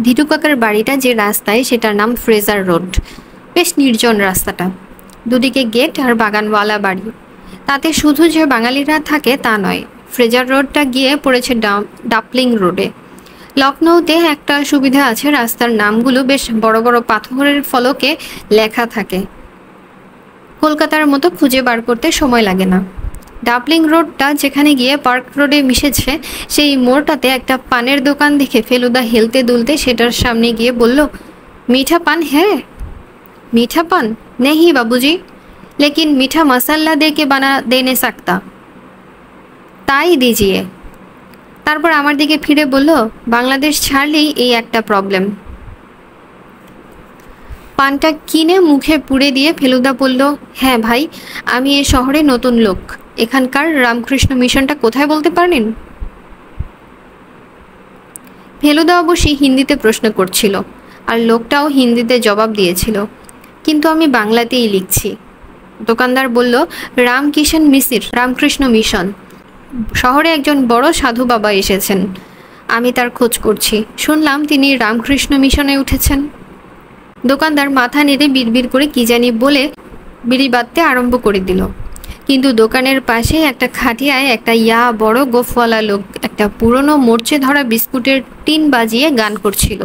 ধীরু কাকার বাড়িটা যে রাস্তায় সেটার নাম ফ্রেজার রোড। বেশ নির্জন রাস্তাটা, দুদিকে গেট আর বাগানওয়ালা বাড়ি। তাতে শুধু যে বাঙালিরা থাকে তা নয়, ফ্রেজার রোডটা গিয়ে পড়েছে ডাপলিং রোডে। লখনৌতে একটা সুবিধা আছে, রাস্তার নামগুলো বেশ বড় বড় পাথরের ফলকে লেখা থাকে। কলকাতার মতো খুঁজে বার করতে সময় লাগে না। ডাপলিং রোডটা যেখানে গিয়ে পার্ক রোডে মিশেছে সেই মোড়টাতে একটা পানের দোকান দেখে ফেলুদা হেলতে দুলতে সেটার সামনে গিয়ে বলল मीठा पान है? मीठा पान नहीं बाबूजी, लेकिन मीठा मसाला दे के बना दे नहीं सकता, তাই দিজিয়ে। তারপর আমার দিকে ফিরে বলল বাংলাদেশ ছাড়লেই এই একটা প্রবলেম। পানটা কিনে মুখে পুড়ে দিয়ে ফেলুদা বলল হ্যাঁ ভাই, আমি এ শহরে নতুন লোক, এখানকার রামকৃষ্ণ মিশনটা কোথায় বলতে পারেন? ফেলুদা অবশ্যই হিন্দিতে প্রশ্ন করছিল, আর লোকটাও হিন্দিতে জবাব দিয়েছিল, কিন্তু আমি বাংলাতেই লিখছি। দোকানদার বলল রামকিষাণ মিসির রামকৃষ্ণ মিশন, শহরে একজন বড় সাধু বাবা এসেছেন, আমি তার খোঁজ করছি, শুনলাম তিনি রামকৃষ্ণ মিশনে উঠেছেন। দোকানদার মাথা নেড়ে বিড়বিড় করে কি জানি বলে বিড়ি বাঁধতে আরম্ভ করে দিল, কিন্তু দোকানের পাশে একটা খাটিয়ায় একটা বড় গোফওয়ালা লোক একটা পুরনো মরচে ধরা বিস্কুটের টিন বাজিয়ে গান করছিল।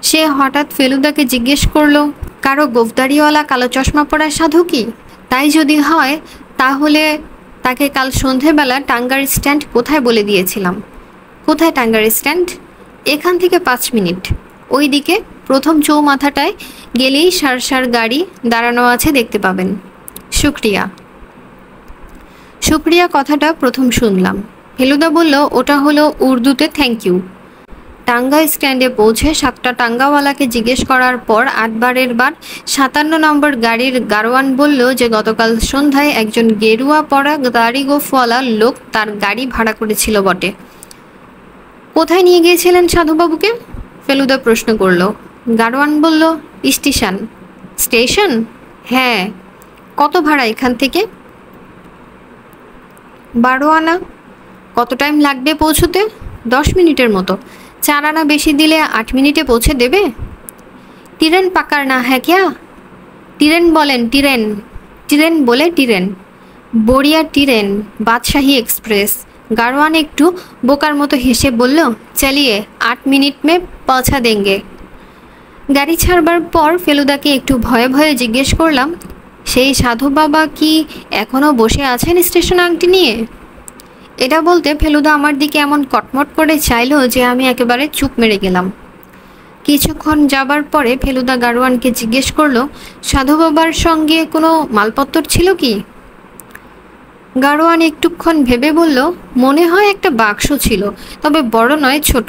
সে হঠাৎ ফেলুদাকে জিজ্ঞেস করলো কারো গোফদারিওয়ালা কালো চশমা পরা সাধু কি? তাই যদি হয় তাহলে তাকে কাল সন্ধেবেলা টাঙ্গার স্ট্যান্ড কোথায় বলে দিয়েছিলাম। কোথায় টাঙ্গার স্ট্যান্ড? এখান থেকে 5 মিনিট, ওই দিকে প্রথম চৌমাথাটায় গেলেই সার গাড়ি দাঁড়ানো আছে, দেখতে পাবেন। শুক্রিয়া। শুক্রিয়া কথাটা প্রথম শুনলাম। ফেলুদা বলল ওটা হলো উর্দুতে থ্যাংক ইউ। টাঙ্গা স্ট্যান্ডে পৌঁছে 7টা টাঙ্গাওয়ালাকে জিজ্ঞেস করার পর 8বারের বার 57 নম্বর গাড়ির গারওয়ান বলল যে গতকাল সন্ধ্যায় একজন গেরুয়া পরা দাড়ি গোফওয়ালা লোক তার গাড়ি ভাড়া করেছিল বটে। কোথায় নিয়ে গিয়েছিলেন সাধুবাবুকে? ফেলুদা প্রশ্ন করল। গারওয়ান বলল স্টেশন। স্টেশন? হ্যাঁ। কত ভাড়া এখান থেকে? 12 আনা। কত টাইম লাগবে পৌঁছতে? 10 মিনিটের মতো। 4 আনা বেশি দিলে 8 মিনিটে পৌঁছে দেবে। ট্রেন পাকারনা হ্যাঁ ক্যা? ট্রেন বলেন ট্রেন, ট্রেন বলে ট্রেন, বড়িয়া ট্রেন, বাদশাহী এক্সপ্রেস। গারওয়ান একটু বোকার মতো হেসে বলল চলিয়ে 8 মিনিট মে পৌঁছা দেंगे। গাড়ি ছাড়বার পর ফেলুদাকে একটু ভয়ে ভয়ে জিজ্ঞেস করলাম সেই সাধু বাবা কি এখনও বসে আছেন স্টেশন আংটি নিয়ে? এটা বলতে ফেলুদা আমার দিকে এমন কটমট করে চাইল যে আমি একেবারে চুপ মেরে গেলাম। কিছুক্ষণ যাবার পরে ফেলুদা গারওয়ানকে জিজ্ঞেস করলো সাধু বাবার সঙ্গে কোনো মালপত্র ছিল কি? গারওয়ান একটুক্ষণ ভেবে বলল মনে হয় একটা বাক্স ছিল, তবে বড় নয়, ছোট।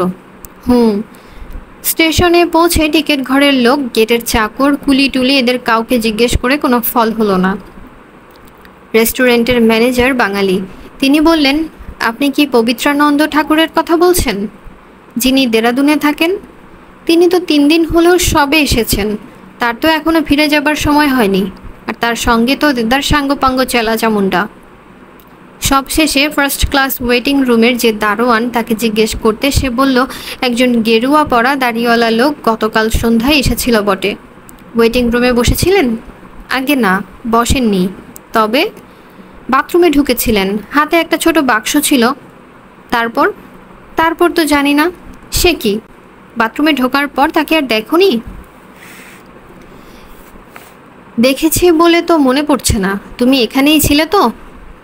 স্টেশনে পৌঁছে টিকিট ঘরের লোক, গেটের চাকর, কুলি টুলি এদের কাউকে জিজ্ঞেস করে কোনো ফল হলো না। রেস্টুরেন্টের ম্যানেজার বাঙালি, তিনি বললেন, আপনি কি পবিত্রানন্দ ঠাকুরের কথা বলছেন, যিনি দেরাদুনে থাকেন? তিনি তো 3 দিন হলেও সবে এসেছেন, তার তো এখনো ফিরে যাবার সময় হয়নি, আর তার সঙ্গে তো দেদার সাঙ্গপাঙ্গ চেলা চামুন্ডা। সবশেষে ফার্স্ট ক্লাস ওয়েটিং রুমের যে দারোয়ান, তাকে জিজ্ঞেস করতে সে বলল, একজন গেরুয়া পরা দাড়িওয়ালা লোক গতকাল সন্ধ্যায় এসেছিল বটে। ওয়েটিং রুমে বসেছিলেন? আগে না, বসেননি, তবে বাথরুমে ঢুকেছিলেন, হাতে একটা ছোট বাক্স ছিল। তারপর? তারপর তো জানি না। সে কি, বাথরুমে ঢোকার পর তাকে আর দেখোনি? দেখেছি বলে তো মনে পড়ছে না। তুমি এখানেই ছিলে তো?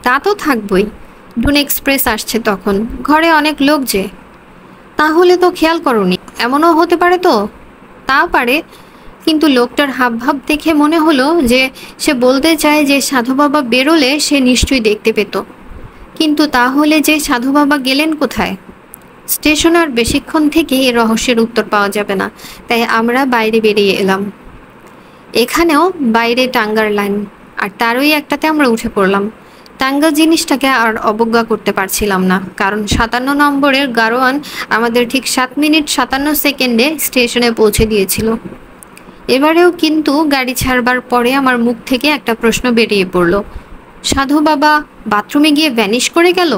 তা তো থাকবই, ডুন এক্সপ্রেস আসছে তখন, ঘরে অনেক লোক যে। তাহলে তো খেয়াল করনি। এমনও হতে পারে তো? তা পারে, কিন্তু লোকটার হাবভাব দেখে মনে হলো যে সে বলতে চায় যে সাধু বাবা বেরোলে সে নিশ্চয়ই দেখতে পেত। কিন্তু তাহলে যে সাধু বাবা গেলেন কোথায়? স্টেশন আর বেশিক্ষণ থেকে এ রহস্যের উত্তর পাওয়া যাবে না, তাই আমরা বাইরে বেরিয়ে এলাম। এখানেও বাইরে টাঙ্গার লাইন, আর তারই একটাতে আমরা উঠে পড়লাম। টাঙ্গা জিনিসটাকে আর অবজ্ঞা করতে পারছিলাম না, কারণ 57 নম্বরের গারোয়ান আমাদের ঠিক 7 মিনিট 57 সেকেন্ডে স্টেশনে পৌঁছে দিয়েছিল। এবারেও কিন্তু গাড়ি ছাড়বার পরে আমার মুখ থেকে একটা প্রশ্ন বেরিয়ে পড়ল, সাধু বাবা বাথরুমে গিয়ে ভ্যানিশ করে গেল?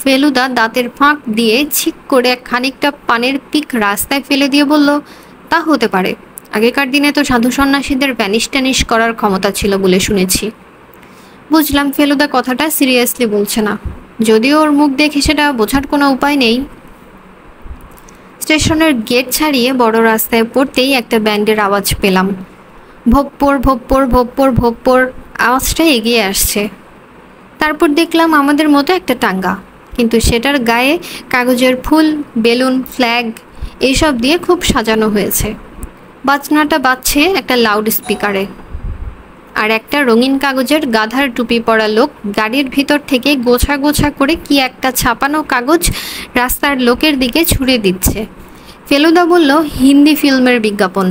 ফেলুদা দাঁতের ফাঁক দিয়ে ছিক করে খানিকটা পানের পিক রাস্তায় ফেলে দিয়ে বলল, তা হতে পারে, আগেকার দিনে তো সাধু সন্ন্যাসীদের ভ্যানিশ ট্যানিশ করার ক্ষমতা ছিল বলে শুনেছি। বুঝলাম ফেলুদা কথাটা সিরিয়াসলি বলছে না, যদিও ওর মুখ দেখে সেটা বোঝার কোনো উপায় নেই। স্টেশনের গেট ছাড়িয়ে বড় রাস্তায় পড়তেই একটা ব্যান্ডের আওয়াজ পেলাম। ভোপ্পর ভোপ্পর ভোপ্পর ভোপ্পর আওয়াজটা এগিয়ে আসছে। তারপর দেখলাম আমাদের মতো একটা টাঙ্গা, কিন্তু সেটার গায়ে কাগজের ফুল, বেলুন, ফ্ল্যাগ এইসব দিয়ে খুব সাজানো হয়েছে। বাজনাটা বাজছে একটা লাউড স্পিকারে, আর একটা রঙিন কাগজের গাধার টুপি পরা লোক গাড়ির ভিতর থেকে গোছা গোছা করে কি একটা ছাপানো কাগজ রাস্তার লোকের দিকে ছুঁড়ে দিচ্ছে। ফেলুদা বলল, হিন্দি ফিল্মের বিজ্ঞাপন।